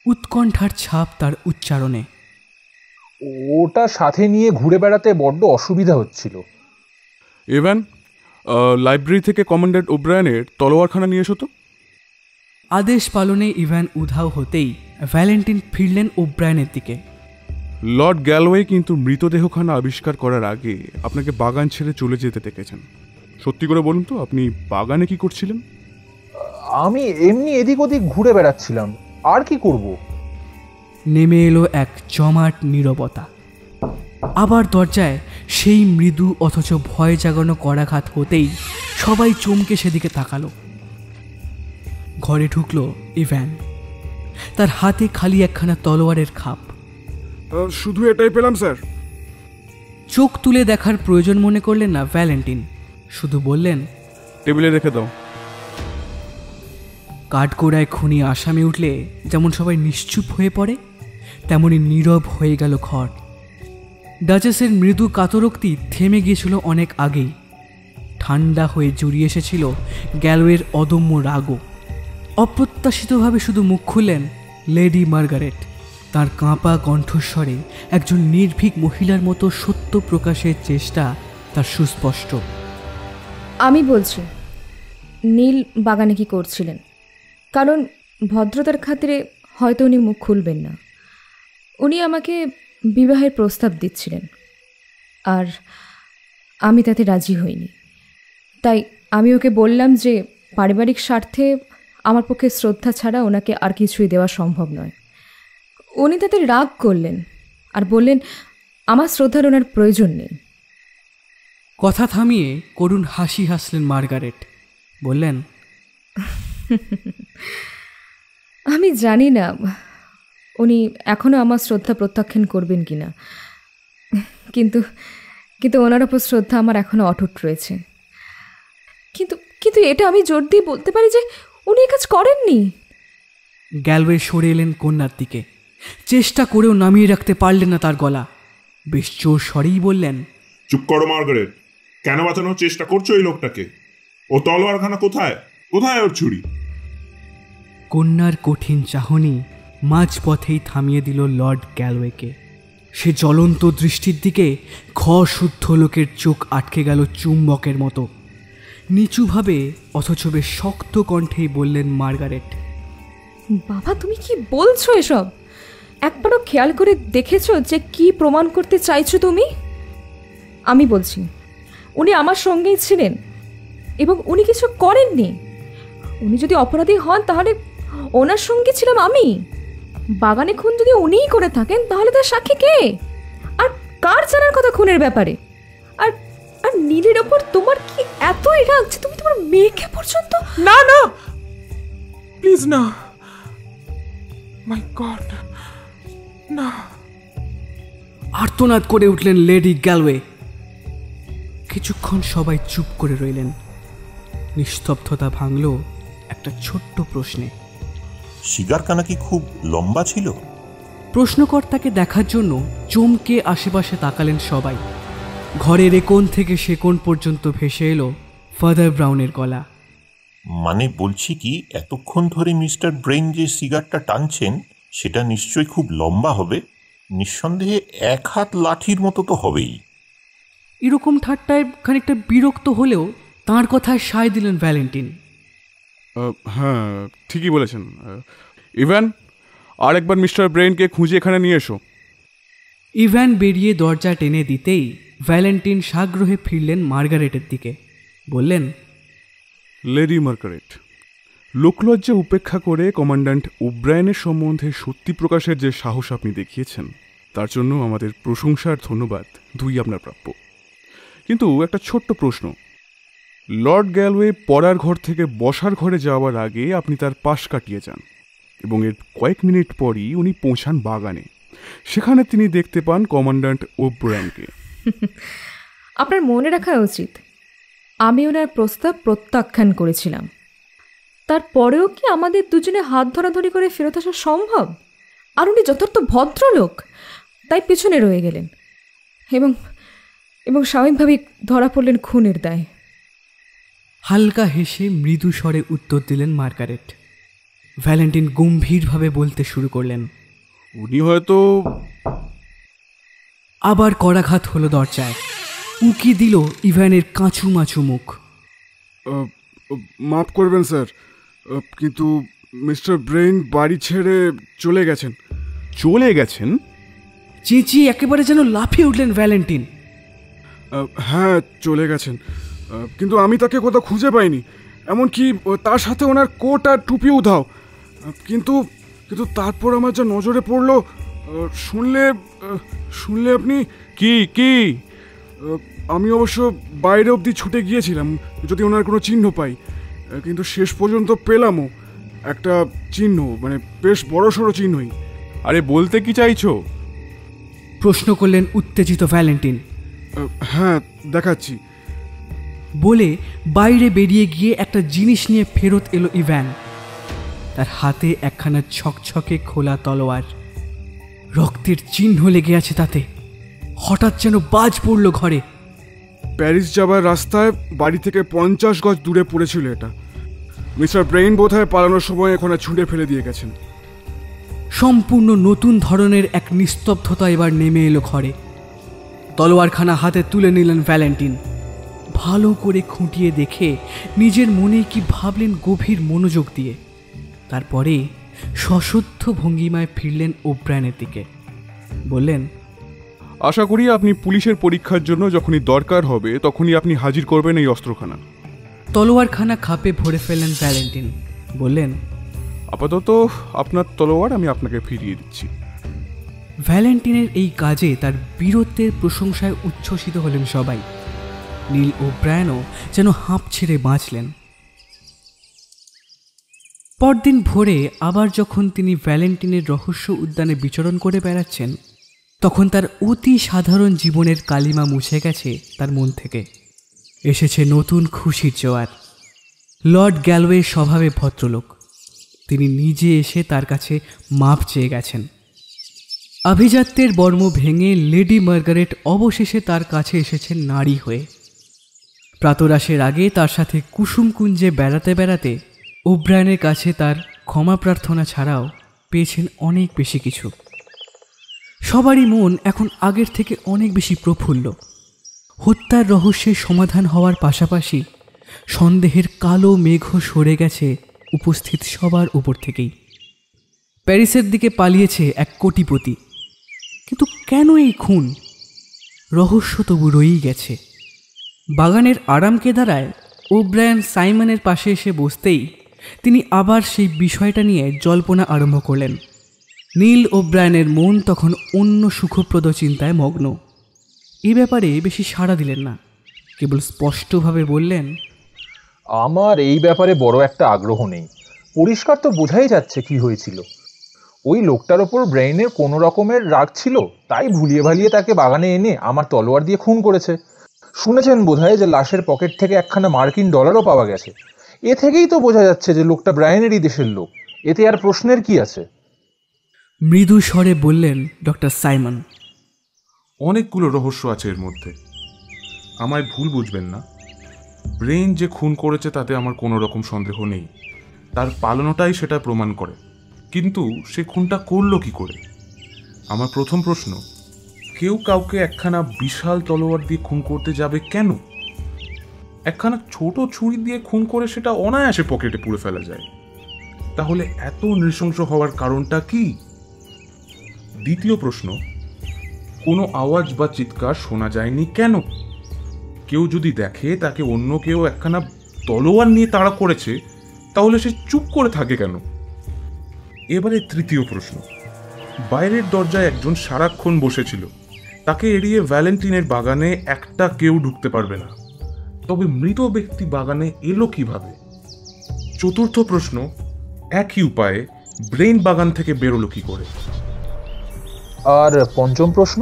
উৎকণ্ঠার ছাপ তার উচ্চারণে। ওটা সাথে নিয়ে ঘুরে বেড়াতে বড্ড অসুবিধা হচ্ছিল। ইভান, লাইব্রেরি থেকে কমান্ড্যান্ট ওব্রায়ানের তলোয়ারখানা নিয়ে এসো তো। আদেশ পালনে ইভ্যান উধাও হতেই ভ্যালেন্টিন ফিরলেন ওব্রায়ানের দিকে। লর্ড গ্যালওয়ে কিন্তু মৃতদেহখানা আবিষ্কার করার আগে আপনাকে বাগান ছেড়ে চলে যেতে দেখেছেন। সত্যি করে বলুন তো, আপনি বাগানে কি করছিলেন? আমি এমনি এদিক ওদিক ঘুরে বেড়াচ্ছিলাম, আর কি করব। নেমে এলো এক জমাট নীরবতা। আবার দরজায় সেই মৃদু অথচ ভয় জাগানো করাঘাত হতেই সবাই চমকে সেদিকে তাকালো। ঘরে ঢুকলো ইভ্যান, তার হাতে খালি একখানা তলোয়ারের খাপ। শুধু এটাই পেলাম স্যার। চোখ তুলে দেখার প্রয়োজন মনে করলেন না ভ্যালেন্টিন, শুধু বললেন, টেবিলে রেখে দাও। কাঠগোড়ায় খুনি আসামি উঠলে যেমন সবাই নিশ্চুপ হয়ে পড়ে, তেমনি নীরব হয়ে গেল ঘর। ডাচেসের মৃদু কাতরোক্তি থেমে গিয়েছিল অনেক আগেই। ঠান্ডা হয়ে জড়িয়ে এসেছিল গ্যালওয়ের অদম্য রাগও। অপ্রত্যাশিতভাবে শুধু মুখ খুললেন লেডি মার্গারেট। তার কাঁপা কণ্ঠস্বরে একজন নির্ভীক মহিলার মতো সত্য প্রকাশের চেষ্টা তার সুস্পষ্ট। আমি বলছি, নীল বাগানে কি করছিলেন? কারণ ভদ্রতার খাতিরে হয়তো উনি মুখ খুলবেন না। উনি আমাকে বিবাহের প্রস্তাব দিচ্ছিলেন, আর আমি তাতে রাজি হইনি। তাই আমি ওকে বললাম যে পারিবারিক স্বার্থে আমার পক্ষে শ্রদ্ধা ছাড়া ওনাকে আর কিছুই দেওয়া সম্ভব নয়। উনি তাতে রাগ করলেন আর বললেন আমার শ্রদ্ধার ওনার প্রয়োজন নেই। কথা থামিয়ে করুণ হাসি হাসলেন মার্গারেট, বললেন, আমি জানি না উনি এখনও আমার শ্রদ্ধা প্রত্যাখ্যান করবেন কি না, কিন্তু কিন্তু ওনার ওপর শ্রদ্ধা আমার এখনও অটুট রয়েছে। কিন্তু কিন্তু এটা আমি জোর দিয়ে বলতে পারি যে উনি কাজ করেননি। গ্যালওয়ে সরে এলেন কন্যার দিকে, চেষ্টা করেও নামিয়ে রাখতে পারলেন না তার গলা। বেশ জোর স্বরেই বললেন, চুপ করো মার্গারেট, কেন বাঁচানোর চেষ্টা করছো এই লোকটাকে? ও তলোয়ারখানা কোথায়? কোথায় ওর ছুরি? কন্যার কঠিন চাহনি মাঝপথেই থামিয়ে দিল লর্ড গ্যালওয়েকে। সে জ্বলন্ত দৃষ্টির দিকে ঘশুদ্ধ লোকের চোখ আটকে গেল চুম্বকের মতো। নিচুভাবে অথচ বেশ শক্ত কণ্ঠেই বললেন মার্গারেট, বাবা তুমি কি বলছো এসব? একবারও খেয়াল করে দেখেছো যে কি প্রমাণ করতে চাইছো তুমি? আমি বলছি উনি আমার সঙ্গেই ছিলেন এবং উনি কিছু করেননি। উনি যদি অপরাধী হন তাহলে ওনার সঙ্গে ছিলাম আমি। বাগানে খুন যদি উনিই করে থাকেন তাহলে তার সাক্ষী কে? আর কার জানার কথা খুনের ব্যাপারে? আর আর নীলের ওপর তোমার কি এতই রাগ যে তুমি তোমার মেয়েকে পর্যন্ত? না না প্লিজ না, মাই গড না। আর্তনাদ করে উঠলেন লেডি গ্যালওয়ে। কিছুক্ষণ সবাই চুপ করে রইলেন। নিস্তব্ধতা ভাঙল একটা ছোট্ট প্রশ্নে। শিকারখানা কি খুব লম্বা ছিল? প্রশ্নকর্তাকে দেখার জন্য চমকে আশেপাশে তাকালেন সবাই। ঘরের এ কোণ থেকে সে কোণ পর্যন্ত ভেসে এলো ফাদার ব্রাউনের গলা। মানে বলছি কি, এতক্ষণ ধরে মিস্টার ব্রেইন যে সিগারটা টানছেন সেটা নিশ্চয়ই খুব লম্বা হবে। নিঃসন্দেহে 1 হাত লাঠির মতো তো হবেই। এরকম ঠাট্টায় খানিকটা বিরক্ত হলেও তাঁর কথায় সায় দিলেন ভ্যালেন্টিন। হ্যাঁ, ঠিকই বলেছেন। ইভ্যান, আর একবার মিস্টার ব্রেইনকে খুঁজে এখানে নিয়ে এসো। ইভ্যান বেরিয়ে দরজা টেনে দিতেই ভ্যালেন্টিন সাগ্রহে ফিরলেন মার্গারেটের দিকে, বললেন, লেডি মার্গারেট, লোকলজ্জা উপেক্ষা করে কমান্ড্যান্ট ওব্রায়ানের সম্বন্ধে সত্যি প্রকাশের যে সাহস আপনি দেখিয়েছেন তার জন্য আমাদের প্রশংসার ধন্যবাদ দুই আপনার প্রাপ্য। কিন্তু একটা ছোট্ট প্রশ্ন, লর্ড গ্যালওয়ে পড়ার ঘর থেকে বসার ঘরে যাওয়ার আগে আপনি তার পাশ কাটিয়ে যান এবং এর কয়েক মিনিট পরই উনি পৌঁছান বাগানে। সেখানে তিনি দেখতে পান কমান্ড্যান্ট ওব্রায়ানকে। আপনার মনে রাখা উচিত আমি ওনার প্রস্তাব প্রত্যাখ্যান করেছিলাম। তারপরেও কি আমাদের দুজনে হাত ধরাধরি করে ফেরত আসা সম্ভব? আর উনি যথার্থ ভদ্রলোক, তাই পিছনে রয়ে গেলেন এবং এবং স্বাভাবিকভাবেই ধরা পড়লেন খুনের দায়। হালকা হেসে মৃদু স্বরে উত্তর দিলেন মার্গারেট। ভ্যালেন্টিন গম্ভীরভাবে বলতে শুরু করলেন, উনি হয়তো আবার করাঘাত হলো দরজায়। উকি দিল ইভানের কাঁচু মাচু মুখ। মাফ করবেন স্যার, কিন্তু মিস্টার ব্রেইন বাড়ি ছেড়ে চলে গেছেন। চলে গেছেন? চেঁচিয়ে একেবারে যেন লাফিয়ে উঠলেন ভ্যালেন্টিন। হ্যাঁ, চলে গেছেন, কিন্তু আমি তাকে কোথাও খুঁজে পাইনি। এমনকি তার সাথে ওনার কোট আর টুপিও উধাও। কিন্তু কিন্তু তারপর আমার যা নজরে পড়লো, শুনলে আপনি কি আমি অবশ্য বাইরে অবধি ছুটে গিয়েছিলাম যদি ওনার কোনো চিহ্ন পাই, কিন্তু শেষ পর্যন্ত পেলামও একটা চিহ্ন, মানে বেশ বড়সড় চিহ্নই। আরে বলতে কি চাইছো? প্রশ্ন করলেন উত্তেজিত ভ্যালেন্টিন। হ্যাঁ, দেখাচ্ছি বলে বাইরে বেরিয়ে গিয়ে একটা জিনিস নিয়ে ফেরত এলো ইভ্যান। তার হাতে একখানা ছকছকে খোলা তলোয়ার, রক্তের চিহ্ন লেগে আছে তাতে। হঠাৎ যেন বাজ পড়ল ঘরে। প্যারিস যাবার রাস্তায় বাড়ি থেকে 50 গজ দূরে পড়েছিল এটা। মিস্টার ব্রেইন বোধহয় পালানোর সময় এখানে ছুঁড়ে ফেলে দিয়ে গেছেন। সম্পূর্ণ নতুন ধরনের এক নিস্তব্ধতা এবার নেমে এলো ঘরে। তলোয়ারখানা হাতে তুলে নিলেন ভ্যালেন্টিন। ভালো করে খুঁটিয়ে দেখে নিজের মনে কি ভাবলেন গভীর মনোযোগ দিয়ে। তারপরে সশুদ্ধ ভঙ্গিমায় ফিরলেন ওব্রায়ানের দিকে। বললেন, আশা করি আপনি পুলিশের পরীক্ষার জন্য যখনই দরকার হবে তখনই আপনি হাজির করবেন এই অস্ত্রখানা। তলোয়ারখানা খাপে ভরে ফেললেন ভ্যালেন্টিন। বললেন, আপাতত আপনার তলোয়ার আমি আপনাকে ফিরিয়ে দিচ্ছি। ভ্যালেন্টিনের এই কাজে তার বীরত্বের প্রশংসায় উচ্ছ্বসিত হলেন সবাই। নীল ওব্রায়ানও যেন হাঁপ ছেড়ে বাঁচলেন। পরদিন ভোরে আবার যখন তিনি ভ্যালেন্টিনের রহস্য উদ্যানে বিচরণ করে বেড়াচ্ছেন, তখন তার অতি সাধারণ জীবনের কালিমা মুছে গেছে তার মন থেকে। এসেছে নতুন খুশির জোয়ার। লর্ড গ্যালওয়ে স্বভাবে ভদ্রলোক। তিনি নিজে এসে তার কাছে মাপ চেয়ে গেছেন। আভিজাত্যের বর্ম ভেঙে লেডি মার্গারেট অবশেষে তার কাছে এসেছেন নারী হয়ে। প্রাতরাশের আগে তার সাথে কুসুমকুঞ্জে বেড়াতে বেড়াতে ওব্রায়ানের কাছে তার ক্ষমা প্রার্থনা ছাড়াও পেয়েছেন অনেক বেশি কিছু। সবারই মন এখন আগের থেকে অনেক বেশি প্রফুল্ল। হত্যার রহস্যের সমাধান হওয়ার পাশাপাশি সন্দেহের কালো মেঘও সরে গেছে উপস্থিত সবার উপর থেকেই। প্যারিসের দিকে পালিয়েছে এক কোটিপতি। কিন্তু কেন এই খুন? রহস্য তবু রয়েই গেছে। বাগানের আরাম কেদারায় ওব্রায়ান সাইমনের পাশে এসে বসতেই তিনি আবার সেই বিষয়টা নিয়ে জল্পনা আরম্ভ করলেন। নীল ওব্রায়ানের মন তখন অন্য সুখপ্রদ চিন্তায় মগ্ন। এ ব্যাপারে বেশি সাড়া দিলেন না, কেবল স্পষ্টভাবে বললেন, আমার এই ব্যাপারে বড় একটা আগ্রহ নেই। পরিষ্কার তো বোঝাই যাচ্ছে কি হয়েছিল। ওই লোকটার ওপর ব্রেইনের কোনো রকমের রাগ ছিল, তাই ভুলিয়ে ভালিয়ে তাকে বাগানে এনে আমার তলোয়ার দিয়ে খুন করেছে। শুনেছেন বোধহয় যে লাশের পকেট থেকে একখানা মার্কিন ডলারও পাওয়া গেছে। এ থেকেই তো বোঝা যাচ্ছে যে লোকটা ব্রায়ানেরই দেশের লোক। এতে আর প্রশ্নের কি আছে? মৃদু স্বরে বললেন ডক্টর সাইমন। অনেকগুলো রহস্য আছে এর মধ্যে। আমায় ভুল বুঝবেন না, ব্রেইন যে খুন করেছে তাতে আমার কোনো রকম সন্দেহ নেই। তার পালানোটাই সেটা প্রমাণ করে। কিন্তু সে খুনটা করলো কি করে? আমার প্রথম প্রশ্ন, কেউ কাউকে একখানা বিশাল তলোয়ার দিয়ে খুন করতে যাবে কেন? একখানা ছোট ছুরি দিয়ে খুন করে সেটা অনায়াসে পকেটে পুড়ে ফেলা যায়। তাহলে এত নৃশংস হওয়ার কারণটা কি? দ্বিতীয় প্রশ্ন, কোনো আওয়াজ বা চিৎকার শোনা যায়নি কেন? কেউ যদি দেখে তাকে অন্য কেউ একখানা তলোয়ার নিয়ে তাড়া করেছে, তাহলে সে চুপ করে থাকে কেন? এবারে তৃতীয় প্রশ্ন, বাইরের দরজায় একজন সারাক্ষণ বসেছিল, তাকে এড়িয়ে ভ্যালেন্টিনের বাগানে একটা কেউ ঢুকতে পারবে না। তবে মৃত ব্যক্তি বাগানে এলো কিভাবে? চতুর্থ প্রশ্ন, একই উপায়ে ব্রেইন বাগান থেকে বেরোলো কি করে? আর পঞ্চম প্রশ্ন?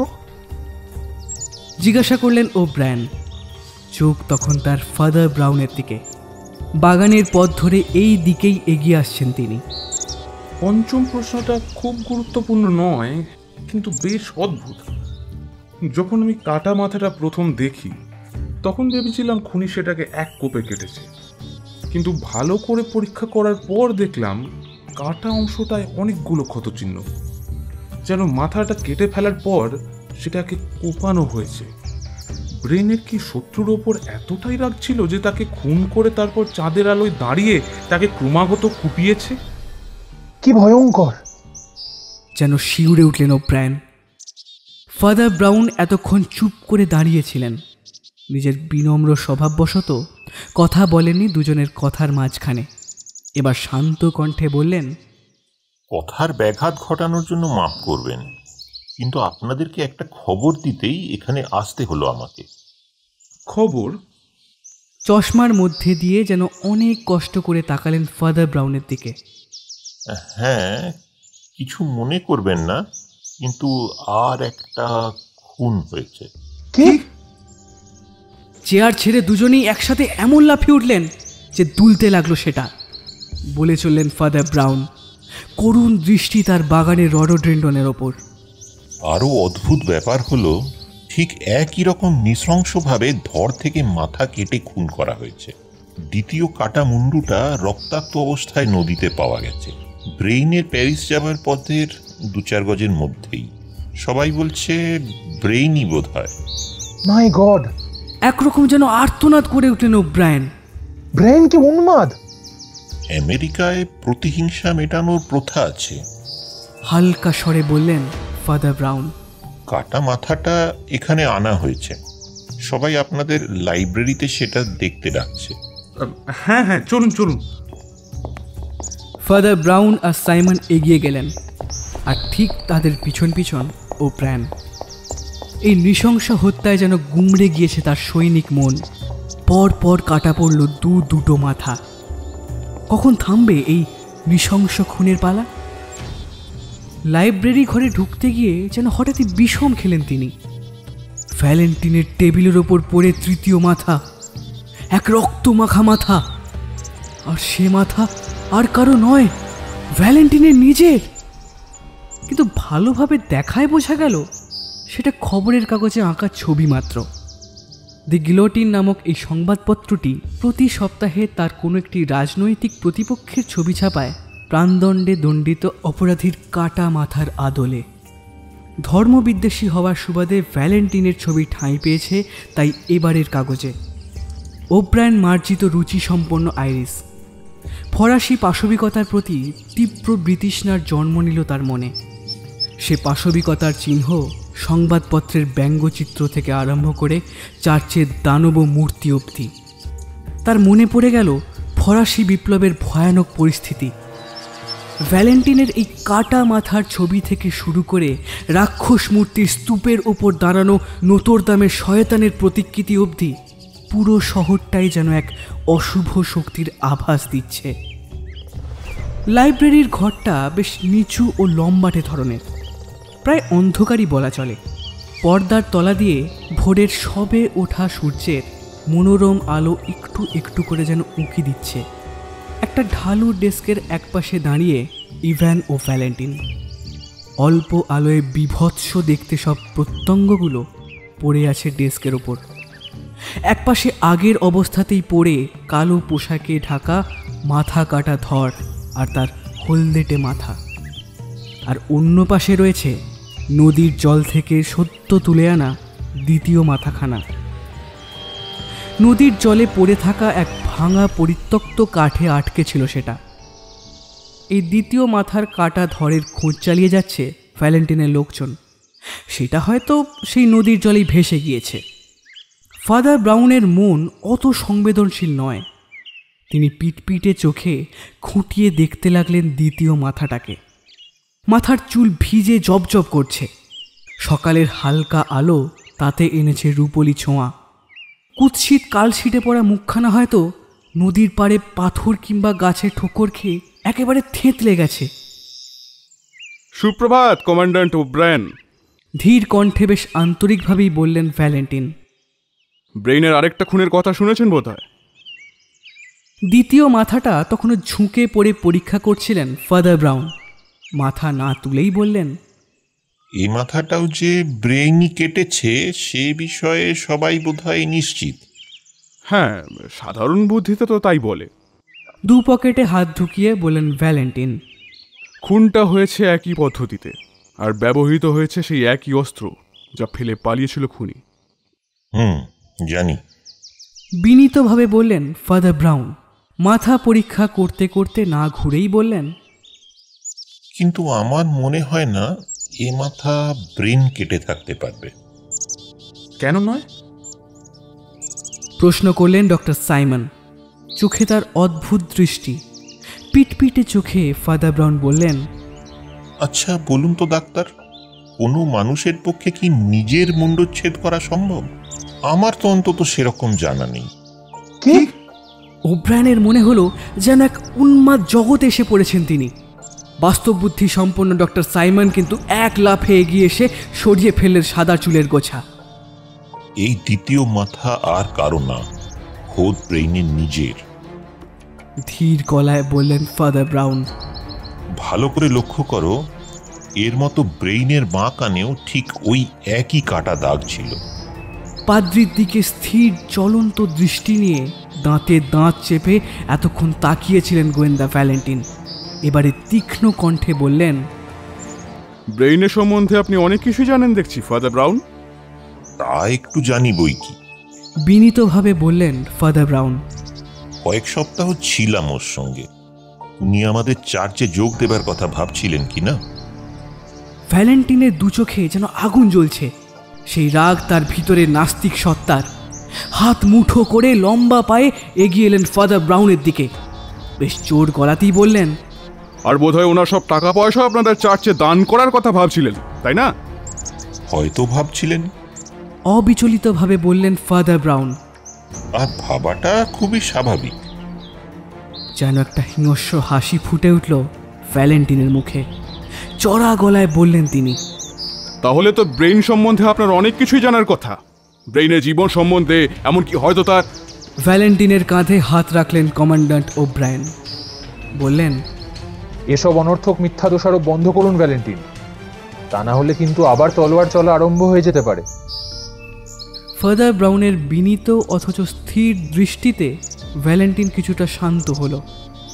জিজ্ঞাসা করলেন ওব্রায়ান। চোখ তখন তার ফাদার ব্রাউনের দিকে। বাগানের পথ ধরে এই দিকেই এগিয়ে আসছেন তিনি। পঞ্চম প্রশ্নটা খুব গুরুত্বপূর্ণ নয়, কিন্তু বেশ অদ্ভুত। যখন আমি কাটা মাথাটা প্রথম দেখি তখন ভেবেছিলাম খুনি সেটাকে এক কোপে কেটেছে, কিন্তু ভালো করে পরীক্ষা করার পর দেখলাম কাটা অংশটায় অনেকগুলো ক্ষতচিহ্ন, যেন মাথাটা কেটে ফেলার পর সেটাকে কোপানো হয়েছে। ব্রেনের কি শত্রুর ওপর এতটাই রাগ ছিল যে তাকে খুন করে তারপর চাঁদের আলোয় দাঁড়িয়ে তাকে ক্রমাগত কুপিয়েছে? কি ভয়ঙ্কর! যেন শিউরে উঠলেন ওব্রায়ান। ফাদার ব্রাউন এতক্ষণ চুপ করে দাঁড়িয়েছিলেন। নিজের বিনম্র স্বভাববশত কথা বলেননি দুজনের কথার মাঝখানে। এবার শান্ত কণ্ঠে বললেন, কথার ব্যাঘাত ঘটানোর জন্য মাফ করবেন, কিন্তু আপনাদেরকে একটা খবর দিতেই এখানে আসতে হলো আমাকে। খবর? চশমার মধ্যে দিয়ে যেন অনেক কষ্ট করে তাকালেন ফাদার ব্রাউনের দিকে। হ্যাঁ, কিছু মনে করবেন না, কিন্তু আর একটা খুন হয়েছে। কি? চেয়ার ছেড়ে দুজনেই একসাথে এমন লাফিয়ে উঠলেন যে দুলতে লাগলো সেটা। বলে চললেন ফাদার ব্রাউন, করুণ দৃষ্টি তার বাগানের রডোডেন্ড্রনের ওপর। আরও অদ্ভুত ব্যাপার হলো, ঠিক একই রকম নৃশংসভাবে ধড় থেকে মাথা কেটে খুন করা হয়েছে। দ্বিতীয় কাটা মুন্ডুটা রক্তাক্ত অবস্থায় নদীতে পাওয়া গেছে, ব্রেইনের প্যারিস যাবার পথের 2-4 গজের মধ্যেই। সবাই বলছে ব্রেইনই বোধ হয়। মাই গড! একরকম যেন আর্তনাদ করে উঠলেন ওব্রায়ান। ব্রেইন কি উন্মাদ? আমেরিকায় প্রতিহিংসা মেটানোর প্রথা আছে, হালকা স্বরে বললেন ফাদার ব্রাউন। কাটা মাথাটা এখানে আনা হয়েছে, সবাই আপনাদের লাইব্রেরিতে সেটা দেখতে ডাকছে। হ্যাঁ হ্যাঁ, চলুন চলুন। ফাদার ব্রাউন আর সাইমন এগিয়ে গেলেন, আর ঠিক তাদের পিছন পিছন ওব্রায়ান। এই নৃশংস হত্যায় যেন গুমড়ে গিয়েছে তার সৈনিক মন। পর পর কাটা পড়ল দুটো মাথা। কখন থামবে এই নৃশংস খুনের পালা? লাইব্রেরি ঘরে ঢুকতে গিয়ে যেন হঠাৎই বিষম খেলেন তিনি। ভ্যালেন্টিনের টেবিলের ওপর পড়ে তৃতীয় মাথা, এক রক্তমাখা মাথা। আর সে মাথা আর কারো নয়, ভ্যালেন্টিনের নিজের। কিন্তু ভালোভাবে দেখায় বোঝা গেল সেটা খবরের কাগজে আঁকা ছবি মাত্র। দি গিলোটিন নামক এই সংবাদপত্রটি প্রতি সপ্তাহে তার কোনো একটি রাজনৈতিক প্রতিপক্ষের ছবি ছাপায় প্রাণদণ্ডে দণ্ডিত অপরাধীর কাটা মাথার আদলে। ধর্মবিদ্বেষী হওয়ার সুবাদে ভ্যালেন্টিনের ছবি ঠাঁই পেয়েছে তাই এবারের কাগজে। ওব্রায়ান মার্জিত রুচিসম্পন্ন আইরিশ। ফরাসি পাশবিকতার প্রতি তীব্র বিতৃষ্ণার জন্ম নিল তার মনে। সে পাশবিকতার চিহ্ন সংবাদপত্রের ব্যঙ্গচিত্র থেকে আরম্ভ করে চার্চের দানব মূর্তি অবধি। তার মনে পড়ে গেল ফরাসি বিপ্লবের ভয়ানক পরিস্থিতি। ভ্যালেন্টিনের এই কাটা মাথার ছবি থেকে শুরু করে রাক্ষস মূর্তির স্তূপের ওপর দাঁড়ানো নোতরদামের শয়তানের প্রতিকৃতি অবধি পুরো শহরটাই যেন এক অশুভ শক্তির আভাস দিচ্ছে। লাইব্রেরির ঘরটা বেশ নিচু ও লম্বাটে ধরনের, প্রায় অন্ধকারই বলা চলে। পর্দার তলা দিয়ে ভোরের সবে ওঠা সূর্যের মনোরম আলো একটু একটু করে যেন উঁকি দিচ্ছে। একটা ঢালু ডেস্কের একপাশে দাঁড়িয়ে ইভ্যান ও ভ্যালেন্টিন। অল্প আলোয় বিভৎস দেখতে সব প্রত্যঙ্গগুলো পড়ে আছে ডেস্কের ওপর। একপাশে আগের অবস্থাতেই পড়ে কালো পোশাকে ঢাকা মাথা কাটা ধর আর তার হলদেটে মাথা। আর অন্য পাশে রয়েছে নদীর জল থেকে সদ্য তুলে আনা দ্বিতীয় মাথাখানা। নদীর জলে পড়ে থাকা এক ভাঙা পরিত্যক্ত কাঠে আটকে ছিল সেটা। এই দ্বিতীয় মাথার কাটা ধরের খোঁজ চালিয়ে যাচ্ছে ভ্যালেন্টিনের লোকজন। সেটা হয়তো সেই নদীর জলেই ভেসে গিয়েছে। ফাদার ব্রাউনের মন অত সংবেদনশীল নয়। তিনি পিটপিটে চোখে খুঁটিয়ে দেখতে লাগলেন দ্বিতীয় মাথাটাকে। মাথার চুল ভিজে জবজব করছে। সকালের হালকা আলো তাতে এনেছে রূপলি ছোঁয়া। কুৎসিত কালশিটে পড়া মুখখানা হয়তো নদীর পাড়ে পাথর কিংবা গাছের ঠোকর খেয়ে একেবারে থেঁতলে গেছে। সুপ্রভাত কমান্ড্যান্ট ওব্রায়ান। ধীর কণ্ঠে বেশ আন্তরিকভাবেই বললেন ভ্যালেন্টিন। ব্রেইনের আরেকটা খুনের কথা শুনেছেন বোধহয়? দ্বিতীয় মাথাটা তখনও ঝুঁকে পড়ে পরীক্ষা করছিলেন ফাদার ব্রাউন। মাথা না তুলেই বললেন, এই মাথাটাও যে ব্রেইনই কেটেছে সে বিষয়ে সবাই বোধহয় নিশ্চিত। হ্যাঁ, সাধারণ বুদ্ধিতে তো তাই বলে। দু পকেটে হাত ঢুকিয়ে বললেন ভ্যালেন্টিন। খুনটা হয়েছে একই পদ্ধতিতে আর ব্যবহৃত হয়েছে সেই একই অস্ত্র, যা ফেলে পালিয়েছিল খুনি। জানি। বিনীতভাবে বললেন ফাদার ব্রাউন। মাথা পরীক্ষা করতে করতে না ঘুরেই বললেন, কিন্তু আমার মনে হয় না এ মাথা ব্রেন কেটে থাকতে পারবে। কেন নয়? প্রশ্ন করলেন ডক্টর সাইমন। চোখে তার অদ্ভুত দৃষ্টি। পিটপিটে চোখে ফাদার ব্রাউন বললেন, আচ্ছা বলুন তো ডাক্তার, কোনো মানুষের পক্ষে কি নিজের মুণ্ডচ্ছেদ করা সম্ভব? আমার তো অন্তত সেরকম জানা নেই। কি? ওব্রায়ানের মনে হলো যেন এক উন্মাদ জগতে এসে পড়েছেন তিনি। বাস্তব বুদ্ধি সম্পন্ন ডক্টর সাইমন কিন্তু এক লাফে এগিয়ে এসে সরিয়ে ফেললেন সাদা চুলের গোছা। এই দ্বিতীয় মাথা আর কারো না, খোদ ব্রেইনের নিজের। ধীর গলায় বললেন ফাদার ব্রাউন। ভালো করে লক্ষ্য করো, এর মতো ব্রেইনের বাঁ কানেও ঠিক ওই একই কাটা দাগ ছিল। পাদ্রির দিকে স্থির জ্বলন্ত দৃষ্টি নিয়ে দাঁতে দাঁত চেপে এতক্ষণ তাকিয়েছিলেন গোয়েন্দা ভ্যালেন্টিন। এবারে তীক্ষ্ণ কণ্ঠে বললেন, ব্রেইনের সম্বন্ধে আপনি অনেক কিছু জানেন দেখছি ফাদার ব্রাউন। তা একটু জানি বই কি। বিনীতভাবে বললেন ফাদার ব্রাউন। কয়েক সপ্তাহ ছিলাম ওর সঙ্গে। উনি আমাদের চার্চে যোগ দেবার কথা ভাবছিলেন কি না? ভ্যালেন্টিনের দু চোখে যেন আগুন জ্বলছে। সেই রাগ তার ভিতরে নাস্তিক সত্তার। হাত মুঠো করে লম্বা পায়ে এগিয়ে এলেন ফাদার ব্রাউনের দিকে। বেশ জোর গলাতেই বললেন, আর বোধহয় ওনার সব টাকা পয়সা আপনাদের চার্চে দান করার কথা ভাবছিলেন, তাই না? হয়তো ভাবছিলেন। অবিচলিতভাবে বললেন ফাদার ব্রাউন। আর ভাবাটা খুবই স্বাভাবিক। যেন একটা হিংস্র হাসি ফুটে উঠল ভ্যালেন্টিনের মুখে। চড়া গলায় বললেন তিনি, তাহলে তো ব্রেইন সম্বন্ধে আপনার অনেক কিছুই জানার কথা। ব্রেইনের জীবন সম্বন্ধে, এমনকি হয়তো তার। ভ্যালেন্টিনের কাঁধে হাত রাখলেন কমান্ড্যান্ট ওব্রায়ান। বললেন, এসব অনর্থক মিথ্যা দোষারোপ বন্ধ করুন ভ্যালেন্টিন, তা না হলে কিন্তু আবার তলোয়ার চলা আরম্ভ হয়ে যেতে পারে। ফাদার ব্রাউনের বিনীত অথচ স্থির দৃষ্টিতে ভ্যালেন্টিন কিছুটা শান্ত হলো।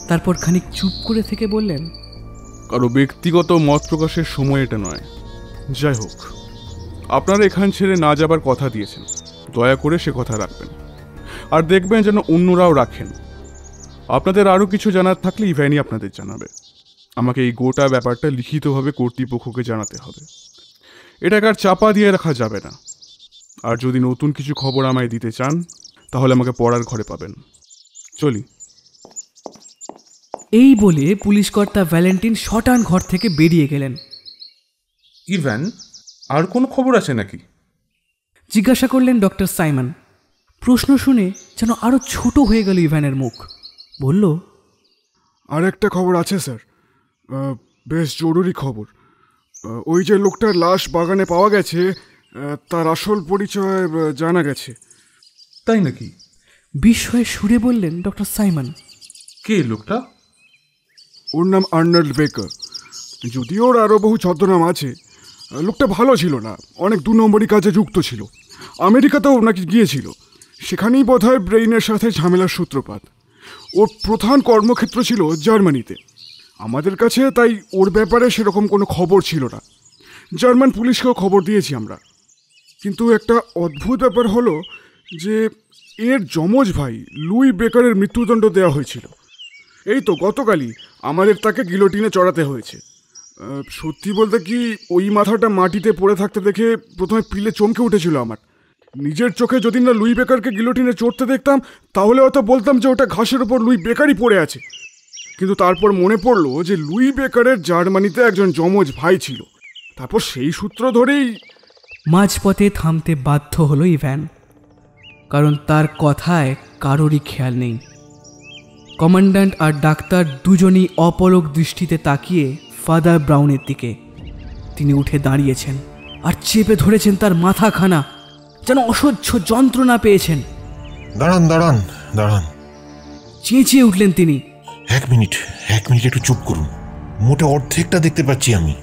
তারপর খানিক চুপ করে থেকে বললেন, কারো ব্যক্তিগত মত প্রকাশের সময় এটা নয়। যাই হোক, আপনারা এখান ছেড়ে না যাবার কথা দিয়েছেন, দয়া করে সে কথা রাখবেন। আর দেখবেন যেন অন্যরাও রাখেন। আপনাদের আরও কিছু জানার থাকলে ইভ্যানি আপনাদের জানাবে। আমাকে এই গোটা ব্যাপারটা লিখিতভাবে কর্তৃপক্ষকে জানাতে হবে। এটাকে আর চাপা দিয়ে রাখা যাবে না। আর যদি নতুন কিছু খবর আমায় দিতে চান, তাহলে আমাকে পড়ার ঘরে পাবেন। চলি। এই বলে পুলিশকর্তা ভ্যালেন্টিন শটান ঘর থেকে বেরিয়ে গেলেন। ইভ্যান, আর কোনো খবর আছে নাকি? জিজ্ঞাসা করলেন ডক্টর সাইমন। প্রশ্ন শুনে যেন আরো ছোট হয়ে গেল ইভ্যানের মুখ। বলল, আর একটা খবর আছে স্যার, বেশ জরুরি খবর। ওই যে লোকটার লাশ বাগানে পাওয়া গেছে, তার আসল পরিচয় জানা গেছে। তাই নাকি? বিস্ময়ে সুরে বললেন ডক্টর সাইমন। কে লোকটা? ওর নাম আর্নল্ড বেকার। যদিও ওর আরও বহু ছদ্মনাম আছে। লোকটা ভালো ছিল না, অনেক 2 নম্বরই কাজে যুক্ত ছিল। আমেরিকাতেও নাকি গিয়েছিল, সেখানেই বোধহয় ব্রেইনের সাথে ঝামেলার সূত্রপাত। ওর প্রধান কর্মক্ষেত্র ছিল জার্মানিতে। আমাদের কাছে তাই ওর ব্যাপারে সেরকম কোনো খবর ছিল না। জার্মান পুলিশকেও খবর দিয়েছি আমরা। কিন্তু একটা অদ্ভুত ব্যাপার হলো যে এর যমজ ভাই লুই বেকারের মৃত্যুদণ্ড দেওয়া হয়েছিল। এই তো গতকালই আমাদের তাকে গিলোটিনে চড়াতে হয়েছে। সত্যি বলতে কি, ওই মাথাটা মাটিতে পড়ে থাকতে দেখে প্রথমে পিলে চমকে উঠেছিল আমার। নিজের চোখে যদি না লুই বেকারকে গিলোটিনে চড়তে দেখতাম, তাহলে হয়তো বলতাম যে ওটা ঘাসের ওপর লুই বেকারই পড়ে আছে। কিন্তু তারপর মনে পড়লো যে লুই বেকারের জার্মানিতে একজন যমজ ভাই ছিল। তারপর সেই সূত্র ধরেই মাঝপথে থামতে বাধ্য হলো ইভ্যান, কারণ তার কথায় কারোরই খেয়াল নেই। কমান্ড্যান্ট আর ডাক্তার দুজনেই অপলক দৃষ্টিতে তাকিয়ে ফাদার ব্রাউনের দিকে। তিনি উঠে দাঁড়িয়েছেন আর চেপে ধরেছেন তার মাথাখানা, যেন অসহ্য যন্ত্রণা পেয়েছেন। দাঁড়ান দাঁড়ান দাঁড়ান, চেঁচিয়ে উঠলেন তিনি। এক মিনিট একটু চুপ করুন। মোটে অর্ধেকটা দেখতে পাচ্ছি আমি।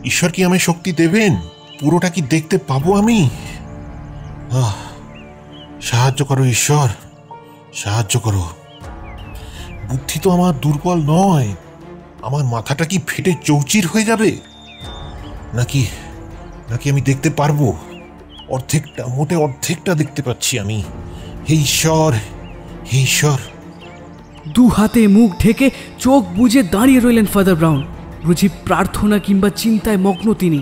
ঈশ্বর কি আমায় শক্তি দেবেন? পুরোটা কি দেখতে পাবো আমি? সাহায্য করো ঈশ্বর, সাহায্য করো। বুদ্ধি তো আমার দুর্বল নয়। আমার মাথাটা কি ফেটে চৌচির হয়ে যাবে নাকি নাকি আমি দেখতে পারবো? অর্ধেকটা, মোটে অর্ধেকটা দেখতে পাচ্ছি আমি। হে ঈশ্বর, হে ঈশ্বর! দু হাতে মুখ ঢেকে চোখ বুজে দাঁড়িয়ে রইলেন ফাদার ব্রাউন। বুঝি প্রার্থনা কিংবা চিন্তায় মগ্ন তিনি।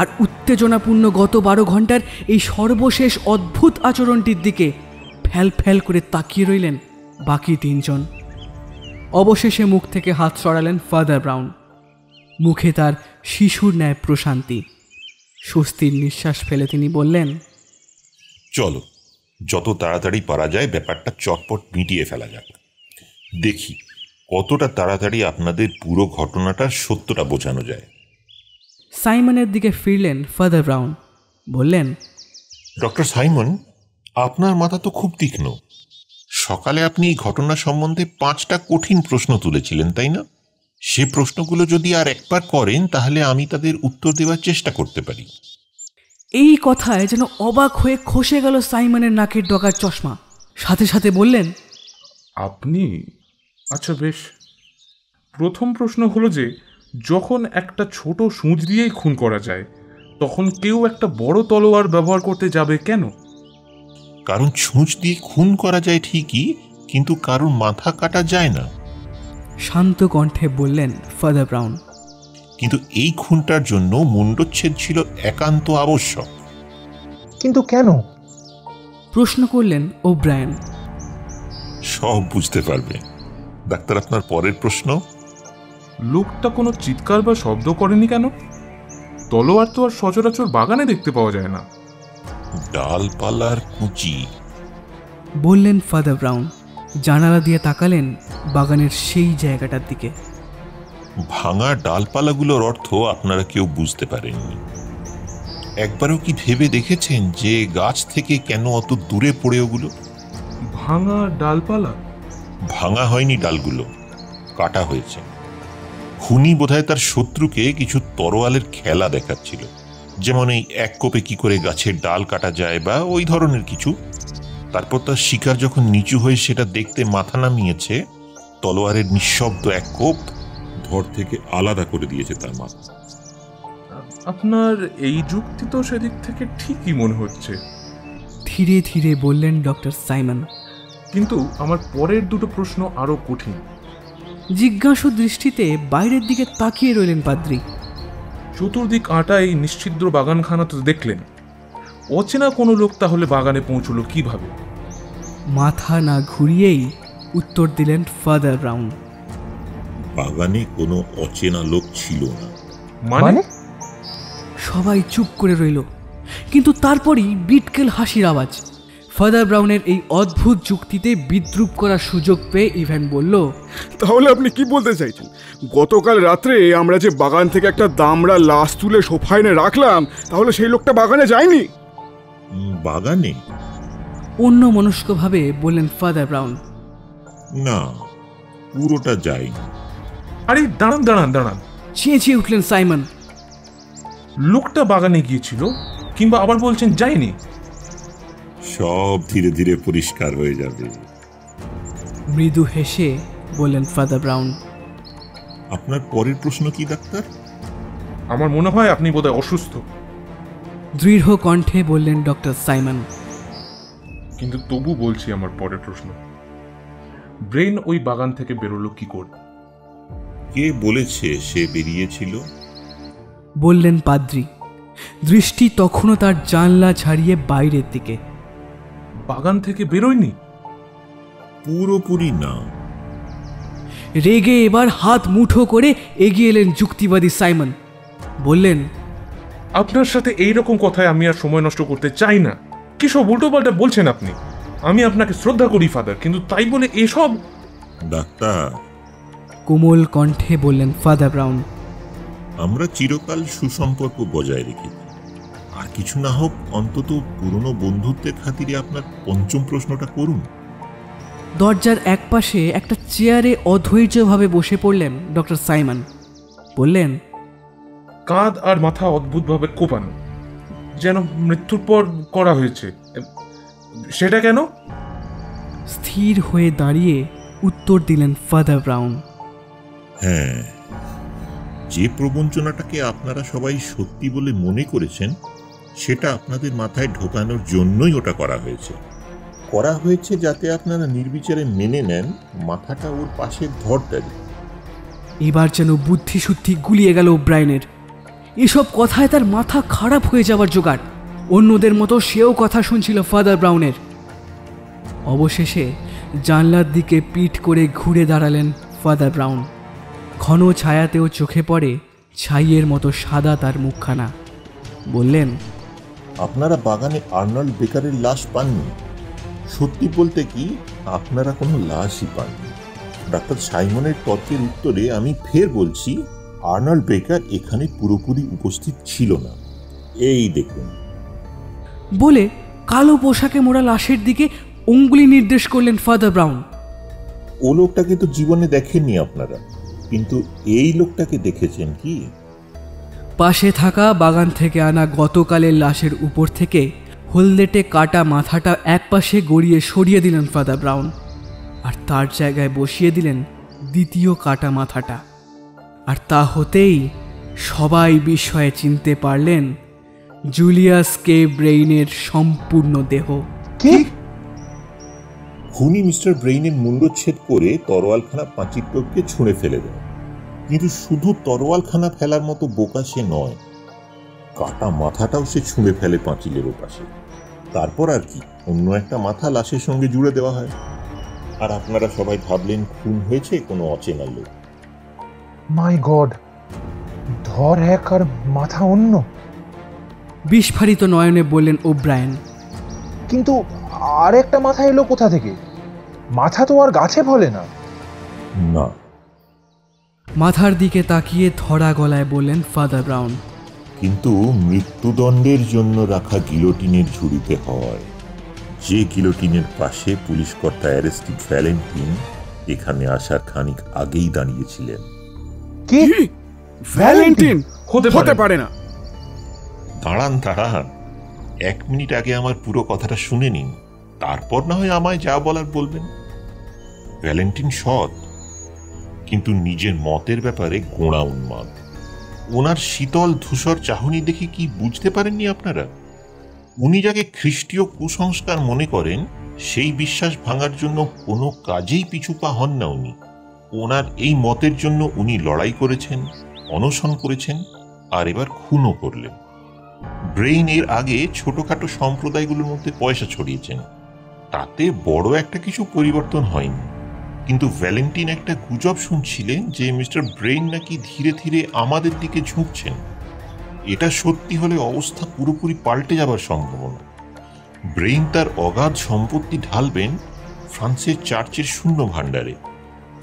আর উত্তেজনাপূর্ণ গত 12 ঘন্টার এই সর্বশেষ অদ্ভুত আচরণটির দিকে ফ্যাল ফ্যাল করে তাকিয়ে রইলেন বাকি 3 জন। অবশেষে মুখ থেকে হাত সরালেন ফাদার ব্রাউন। মুখে তার শিশুর ন্যায় প্রশান্তি। স্বস্তির নিঃশ্বাস ফেলে তিনি বললেন, চলো, যত তাড়াতাড়ি পারা যায় ব্যাপারটা চটপট মিটিয়ে ফেলা যাক। দেখি কতটা তাড়াতাড়ি আপনাদের পুরো ঘটনাটার সত্যটা বোঝানো যায়। সাইমনের দিকে ফিরলেন ফাদার ব্রাউন। বললেন, ডক্টর সাইমন, আপনার মাথা তো খুব তীক্ষ্ণ। সকালে আপনি এই ঘটনা সম্বন্ধে 5টা কঠিন প্রশ্ন তুলেছিলেন, তাই না? সে প্রশ্নগুলো যদি আর একবার করেন তাহলে আমি তাদের উত্তর দেওয়ার চেষ্টা করতে পারি। এই কথায় যেন অবাক হয়ে খসে গেল সাইমনের নাকের ডগার চশমা। সাথে সাথে বললেন, আপনি? আচ্ছা বেশ। প্রথম প্রশ্ন হলো যে, যখন একটা ছোট সূঁচ দিয়েই খুন করা যায়, তখন কেউ একটা বড় তলোয়ার ব্যবহার করতে যাবে কেন? কারণ ছুঁচ দিয়ে খুন করা যায় ঠিকই, কিন্তু কারোর মাথা কাটা যায় না। শান্ত কণ্ঠে বললেন ফাদার ব্রাউন। কিন্তু এই খুনটার জন্য মুণ্ডচ্ছেদ ছিল একান্ত আবশ্যক। কিন্তু কেন? প্রশ্ন করলেন ওব্রায়ান। সব বুঝতে পারবে। ডাক্তার, আপনার পরের প্রশ্ন? লোকটা কোনো চিৎকার বা শব্দ করেনি কেন? তলোয়ার তো আর সচরাচর বাগানে দেখতে পাওয়া যায় না। ডালপালার কুচি, বললেন ফাদার ব্রাউন। জানালা দিয়ে তাকালেন বাগানের সেই জায়গাটার দিকে। ভাঙা ডালপালাগুলোর অর্থ আপনারা কেউ বুঝতে পারেননি। একবারও কি ভেবে দেখেছেন যে গাছ থেকে কেন অত দূরে পড়ে ওগুলো? ভাঙা ডালপালা? ভাঙা হয়নি, ডালগুলো কাটা হয়েছে। খুনি বোধহয় তার শত্রুকে কিছু তরোয়ালের খেলা দেখাচ্ছিল, যেমন এই এক কোপে কি করে গাছের ডাল কাটা যায় বা ওই ধরনের কিছু। তারপর তার শিকার যখন নিচু হয়ে সেটা দেখতে মাথা নামিয়েছে, তলোয়ারের নিঃশব্দ এক কোপ ধর থেকে আলাদা করে দিয়েছে তার মাথা। আপনার এই যুক্তি তো সেদিক থেকে ঠিকই মনে হচ্ছে, ধীরে ধীরে বললেন ডক্টর সাইমন। কিন্তু আমার পরের দুটো প্রশ্ন আরো কঠিন। জিজ্ঞাসু দৃষ্টিতে বাইরের দিকে তাকিয়ে রইলেন পাদ্রী। চতুর্দিক আটা এই নিশ্ছিদ্র বাগানখানা তো দেখলেন। অচেনা কোনো লোক তাহলে বাগানে পৌঁছলো কিভাবে? মাথা না ঘুরিয়েই উত্তর দিলেন ফাদার ব্রাউন। বাগানে কোনো অচেনা লোক ছিল না। মানে? সবাই চুপ করে রইল। কিন্তু তারপরই বিটকেল হাসির আওয়াজ। ফাদার ব্রাউনের এই অদ্ভুত যুক্তিতে বিদ্রুপ করার সুযোগ পেয়ে ইভ্যান বলল, তাহলে আপনি কি বলতে চাইছেন? গতকাল রাত্রে আমরা যে বাগান থেকে একটা দামড়া লাশ তুলে সোফায় এনে রাখলাম, তাহলে সেই লোকটা বাগানে যায়নি? বাগানে? অন্য মনস্কভাবে বললেন ফাদার ব্রাউন। না, পুরোটা যায়নি। আরে দাঁড়ান দাঁড়ান দাঁড়ান, চেঁচিয়ে উঠলেন সাইমন। লোকটা বাগানে গিয়েছিল, কিংবা আবার বলছেন যায়নি? সব ধীরে ধীরে পরিষ্কার হয়ে যাবে। মৃদু হেসে বললেন ফাদার ব্রাউন। আপনার পরের প্রশ্ন কি ডাক্তার? আমার মনে হয় আপনি বোধহয় অসুস্থ। দৃঢ় কণ্ঠে বললেন ডক্টর সাইমন। কিন্তু তবু বলছি আমার পরের প্রশ্ন, ব্রেন ওই বাগান থেকে বেরোলো কি করে? কে বলেছে সে বেরিয়েছিল? বললেন পাদ্রী। দৃষ্টি তখনও তার জানলা ছাড়িয়ে বাইরের দিকে। বাগান থেকে বেরোয়নি? পুরোপুরি না। রেগে এবার হাত মুঠো করে এগিয়ে এলেন যুক্তিবাদী সাইমন। বললেন, আপনার সাথে এইরকম কথায় আমি আর সময় নষ্ট করতে চাই না। কি সব উল্টোপাল্টা বলছেন আপনি? আমি আপনাকে শ্রদ্ধা করি ফাদার, কিন্তু তাই বলে এসব? ডাক্তার, কোমল কণ্ঠে বললেন ফাদার ব্রাউন। আমরা চিরকাল সুসম্পর্ক বজায় রেখেছি। আর কিছু না হোক, অন্তত পুরনো বন্ধুত্বের খাতিরে আপনার পঞ্চম প্রশ্নটা করুন। দরজার একপাশে একটা চেয়ারে অধৈর্যভাবে বসে পড়লেন ডক্টর সাইমন। বললেন, কাঁধ আর মাথা অদ্ভুতভাবে কোপানো, যেন মৃত্যুর পর করা হয়েছে। সেটা কেন? স্থির হয়ে দাঁড়িয়ে উত্তর দিলেন ফাদার ব্রাউন। হ্যাঁ, যে প্রবঞ্চনাটাকে আপনারা সবাই সত্যি বলে মনে করেছেন, সেটা আপনাদের মাথায় ঢোকানোর জন্যই ওটা করা হয়েছে যাতে আপনারা নির্বিচারে মেনে নেন মাথাটা ওর পাশের ধরটারি। এবার যেন বুদ্ধি শুদ্ধি গুলিয়ে গেল ওব্রায়েনের। এসব কথায় তার মাথা খারাপ হয়ে যাওয়ার জোগাড়। অন্যদের মতো সেও কথা শুনছিল ফাদার ব্রাউনের। অবশেষে জানলার দিকে পিঠ করে ঘুরে দাঁড়ালেন ফাদার ব্রাউন। ঘন ছায়াতেও চোখে পড়ে ছাইয়ের মতো সাদা তার মুখখানা। বললেন, আপনারা বাগানে আর্নল্ড বেকারের লাশ পাননি। সত্যি বলতে কি, আপনারা কোনো লাশই পাননি। ডাক্তার সাইমনের তর্কের উত্তরে আমি ফের বলছি, আর্নল্ড বেকার এখানে পুরোপুরি উপস্থিত ছিল না। এই দেখুন। বলে কালো পোশাকে মোড়া লাশের দিকে অঙ্গুলি নির্দেশ করলেন ফাদার ব্রাউন। ও লোকটাকে তো জীবনে দেখেননি আপনারা, কিন্তু এই লোকটাকে দেখেছেন কি? পাশে থাকা বাগান থেকে আনা গতকালের লাশের উপর থেকে হলদেটে কাটা মাথাটা একপাশে গড়িয়ে সরিয়ে দিলেন ফাদার ব্রাউন, আর তার জায়গায় বসিয়ে দিলেন দ্বিতীয় কাটা মাথাটা। আর তা হতেই সবাই বিস্ময়ে চিনতে পারলেন জুলিয়াস কে ব্রেইনের সম্পূর্ণ দেহ। কি? খুনি মিস্টার ব্রেইনের মুন্ডচ্ছেদ করে তরোয়ালখানা পাঁচির টপকে ছুঁড়ে ফেলে দেন। কিন্তু শুধু তরোয়ালখানা ফেলার মতো বোকা সে নয়, কাটা মাথাটাও সে ছুঁড়ে ফেলে পাঁচিলের ওপাশে। তারপর আর কি, অন্য একটা মাথা লাশের সঙ্গে জুড়ে দেওয়া হয়। আর আপনারা সবাই ভাবলেন খুন হয়েছে কোনো অচেনা লোক। মাই গড, ধর এক আর মাথা অন্য। বিস্ফারিত নয়নে বললেন ওব্রায়েন। কিন্তু আর একটা মাথা এলো কোথা থেকে? মাথা তো আর গাছে ফলে না। না। মাথার দিকে তাকিয়ে ধরা গলায় বললেন ফাদার ব্রাউন, কিন্তু মৃত্যুদণ্ডের জন্য রাখা গিলোটিনের ঝুড়িতে হয়। যে গিলোটিনের পাশে পুলিশ কর্তা অ্যারেস্টেড ভ্যালেন্টিন এখানে আসার খানিক আগেই দাঁড়িয়েছিলেন। কি? ভ্যালেন্টিন হতে পারে না। দাঁড়ান, এক মিনিট আগে আমার পুরো কথাটা শুনে নিন, তারপর না হয় আমায় যা বলার বলবেন। ভ্যালেন্টিন সৎ, কিন্তু নিজের মতের ব্যাপারে গোঁড়া উন্মাদ। ওনার শীতল ধূসর চাহনি দেখে কি বুঝতে পারেননি আপনারা? উনি যাকে খ্রিস্টীয় কুসংস্কার মনে করেন, সেই বিশ্বাস ভাঙার জন্য কোনো কাজেই পিছু পা হন না উনি। ওনার এই মতের জন্য উনি লড়াই করেছেন, অনশন করেছেন, আর এবার খুনও করলেন। ব্রেইন এর আগে ছোটখাটো সম্প্রদায়গুলোর মধ্যে পয়সা ছড়িয়েছেন, তাতে বড় একটা কিছু পরিবর্তন হয়নি। কিন্তু ভ্যালেন্টিন একটা গুজব শুনছিলেন যে মিস্টার ব্রেইন নাকি ধীরে ধীরে আমাদের দিকে ঝুঁকছেন। এটা সত্যি হলে অবস্থা পুরোপুরি পাল্টে যাবার সম্ভাবনা। ব্রেইন তার অগাধ সম্পত্তি ঢালবেন ফ্রান্সের চার্চের শূন্য ভাণ্ডারে,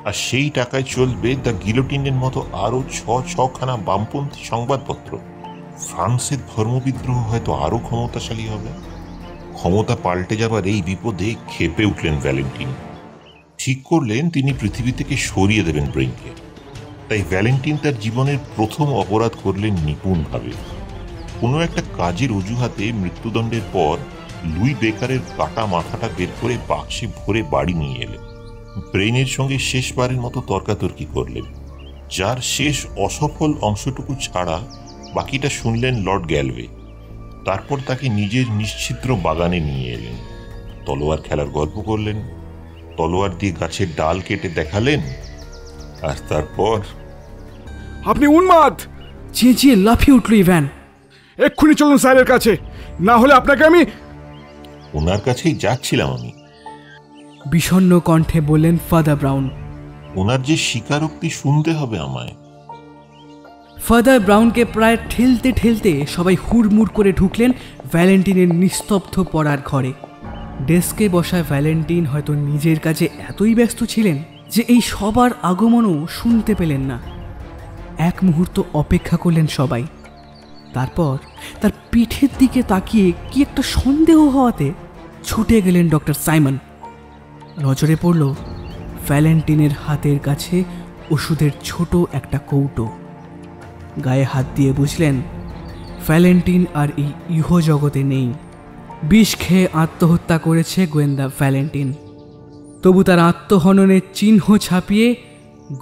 আর সেই টাকায় চলবে দ্য গিলোটিনের মতো আরও ছখানা বামপন্থী সংবাদপত্র। ফ্রান্সের ধর্মবিদ্রোহ হয়তো আরও ক্ষমতাশালী হবে। ক্ষমতা পাল্টে যাবার এই বিপদে ক্ষেপে উঠলেন ভ্যালেন্টিন। ঠিক করলেন তিনি পৃথিবী থেকে সরিয়ে দেবেন ব্রেইনকে। তাই ভ্যালেন্টিন তার জীবনের প্রথম অপরাধ করলেন নিপুণভাবে। কোনো একটা কাজের অজুহাতে মৃত্যুদণ্ডের পর লুই বেকারের কাটা মাথাটা বের করে বাক্সে ভরে বাড়ি নিয়ে এলেন। ব্রেইনের সঙ্গে শেষবারের মতো তর্কাতর্কি করলেন, যার শেষ অসফল অংশটুকু ছাড়া বাকিটা শুনলেন লর্ড গ্যালওয়ে। তারপর তাকে নিজের নিশ্ছিদ্র বাগানে নিয়ে এলেন, তলোয়ার খেলার গল্প করলেন, তলোয়ার দিয়ে গাছের ডাল কেটে দেখালেন, আর তারপর আপনি উন্মাদ! চেঁচিয়ে লাফিয়ে উঠল ইভ্যান। এক্ষুনি চলুন স্যারের কাছে, না হলে আপনাকে আমি। ওনার কাছেই যাচ্ছিলাম আমি, বিষণ্ণ কণ্ঠে বললেন ফাদার ব্রাউন। ওনার যে স্বীকারোক্তি শুনতে হবে আমায়। ফাদার ব্রাউনকে প্রায় ঠেলতে ঠেলতে সবাই হুড়মুড় করে ঢুকলেন ভ্যালেন্টিনের নিস্তব্ধ পড়ার ঘরে। ডেস্কে বসা ভ্যালেন্টিন হয়তো নিজের কাজে এতই ব্যস্ত ছিলেন যে এই সবার আগমনও শুনতে পেলেন না। এক মুহূর্ত অপেক্ষা করলেন সবাই, তারপর তার পিঠের দিকে তাকিয়ে কি একটা সন্দেহ হওয়াতে ছুটে গেলেন ডক্টর সাইমন। নজরে পড়ল ভ্যালেন্টিনের হাতের কাছে ওষুধের ছোট একটা কৌটো। গায়ে হাত দিয়ে বুঝলেন ভ্যালেন্টিন আর এই ইহজগতে নেই। বিষ খেয়ে আত্মহত্যা করেছে গোয়েন্দা ভ্যালেন্টিন। তবু তার আত্মহননের চিহ্ন ছাপিয়ে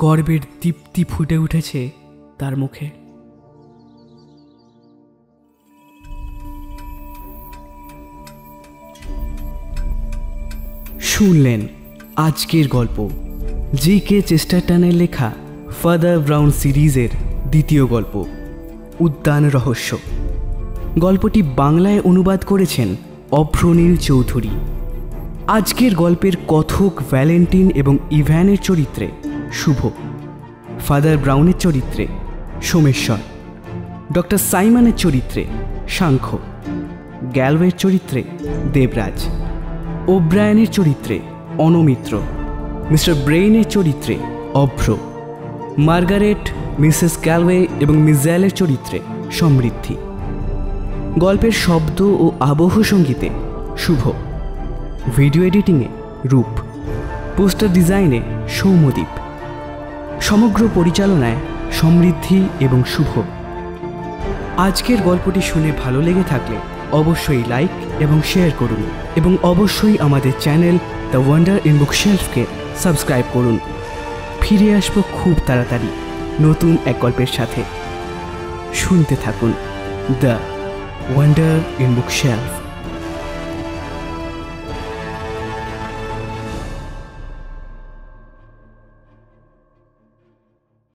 গর্বের দীপ্তি ফুটে উঠেছে তার মুখে। শুনলেন আজকের গল্প জি.কে. চেস্টারটনের লেখা ফাদার ব্রাউন সিরিজের দ্বিতীয় গল্প উদ্যান রহস্য। গল্পটি বাংলায় অনুবাদ করেছেন অভ্রনীল চৌধুরী। আজকের গল্পের কথক ভ্যালেন্টিন এবং ইভ্যানের চরিত্রে শুভ, ফাদার ব্রাউনের চরিত্রে সোমেশ্বর, ডক্টর সাইমনের চরিত্রে সাংখ্য, গ্যালওয়ের চরিত্রে দেবরাজ, ওব্রায়ানের চরিত্রে অনমিত্র, মিস্টার ব্রেইনের চরিত্রে অভ্র, মার্গারেট, মিসেস গ্যালওয়ে এবং মিজাইলের চরিত্রে সমৃদ্ধি। গল্পের শব্দ ও আবহ সঙ্গীতে শুভ, ভিডিও এডিটিংয়ে রূপ, পোস্টার ডিজাইনে সৌম্যদীপ, সমগ্র পরিচালনায় সমৃদ্ধি এবং শুভ। আজকের গল্পটি শুনে ভালো লেগে থাকলে অবশ্যই লাইক এবং শেয়ার করুন এবং অবশ্যই আমাদের চ্যানেল দ্য ওয়ান্ডার ইন বুকশেলফকে সাবস্ক্রাইব করুন। ফিরে আসবো খুব তাড়াতাড়ি নতুন এক গল্পের সাথে। শুনতে থাকুন দ্য ওয়ান্ডার ইন বুকশেলফ।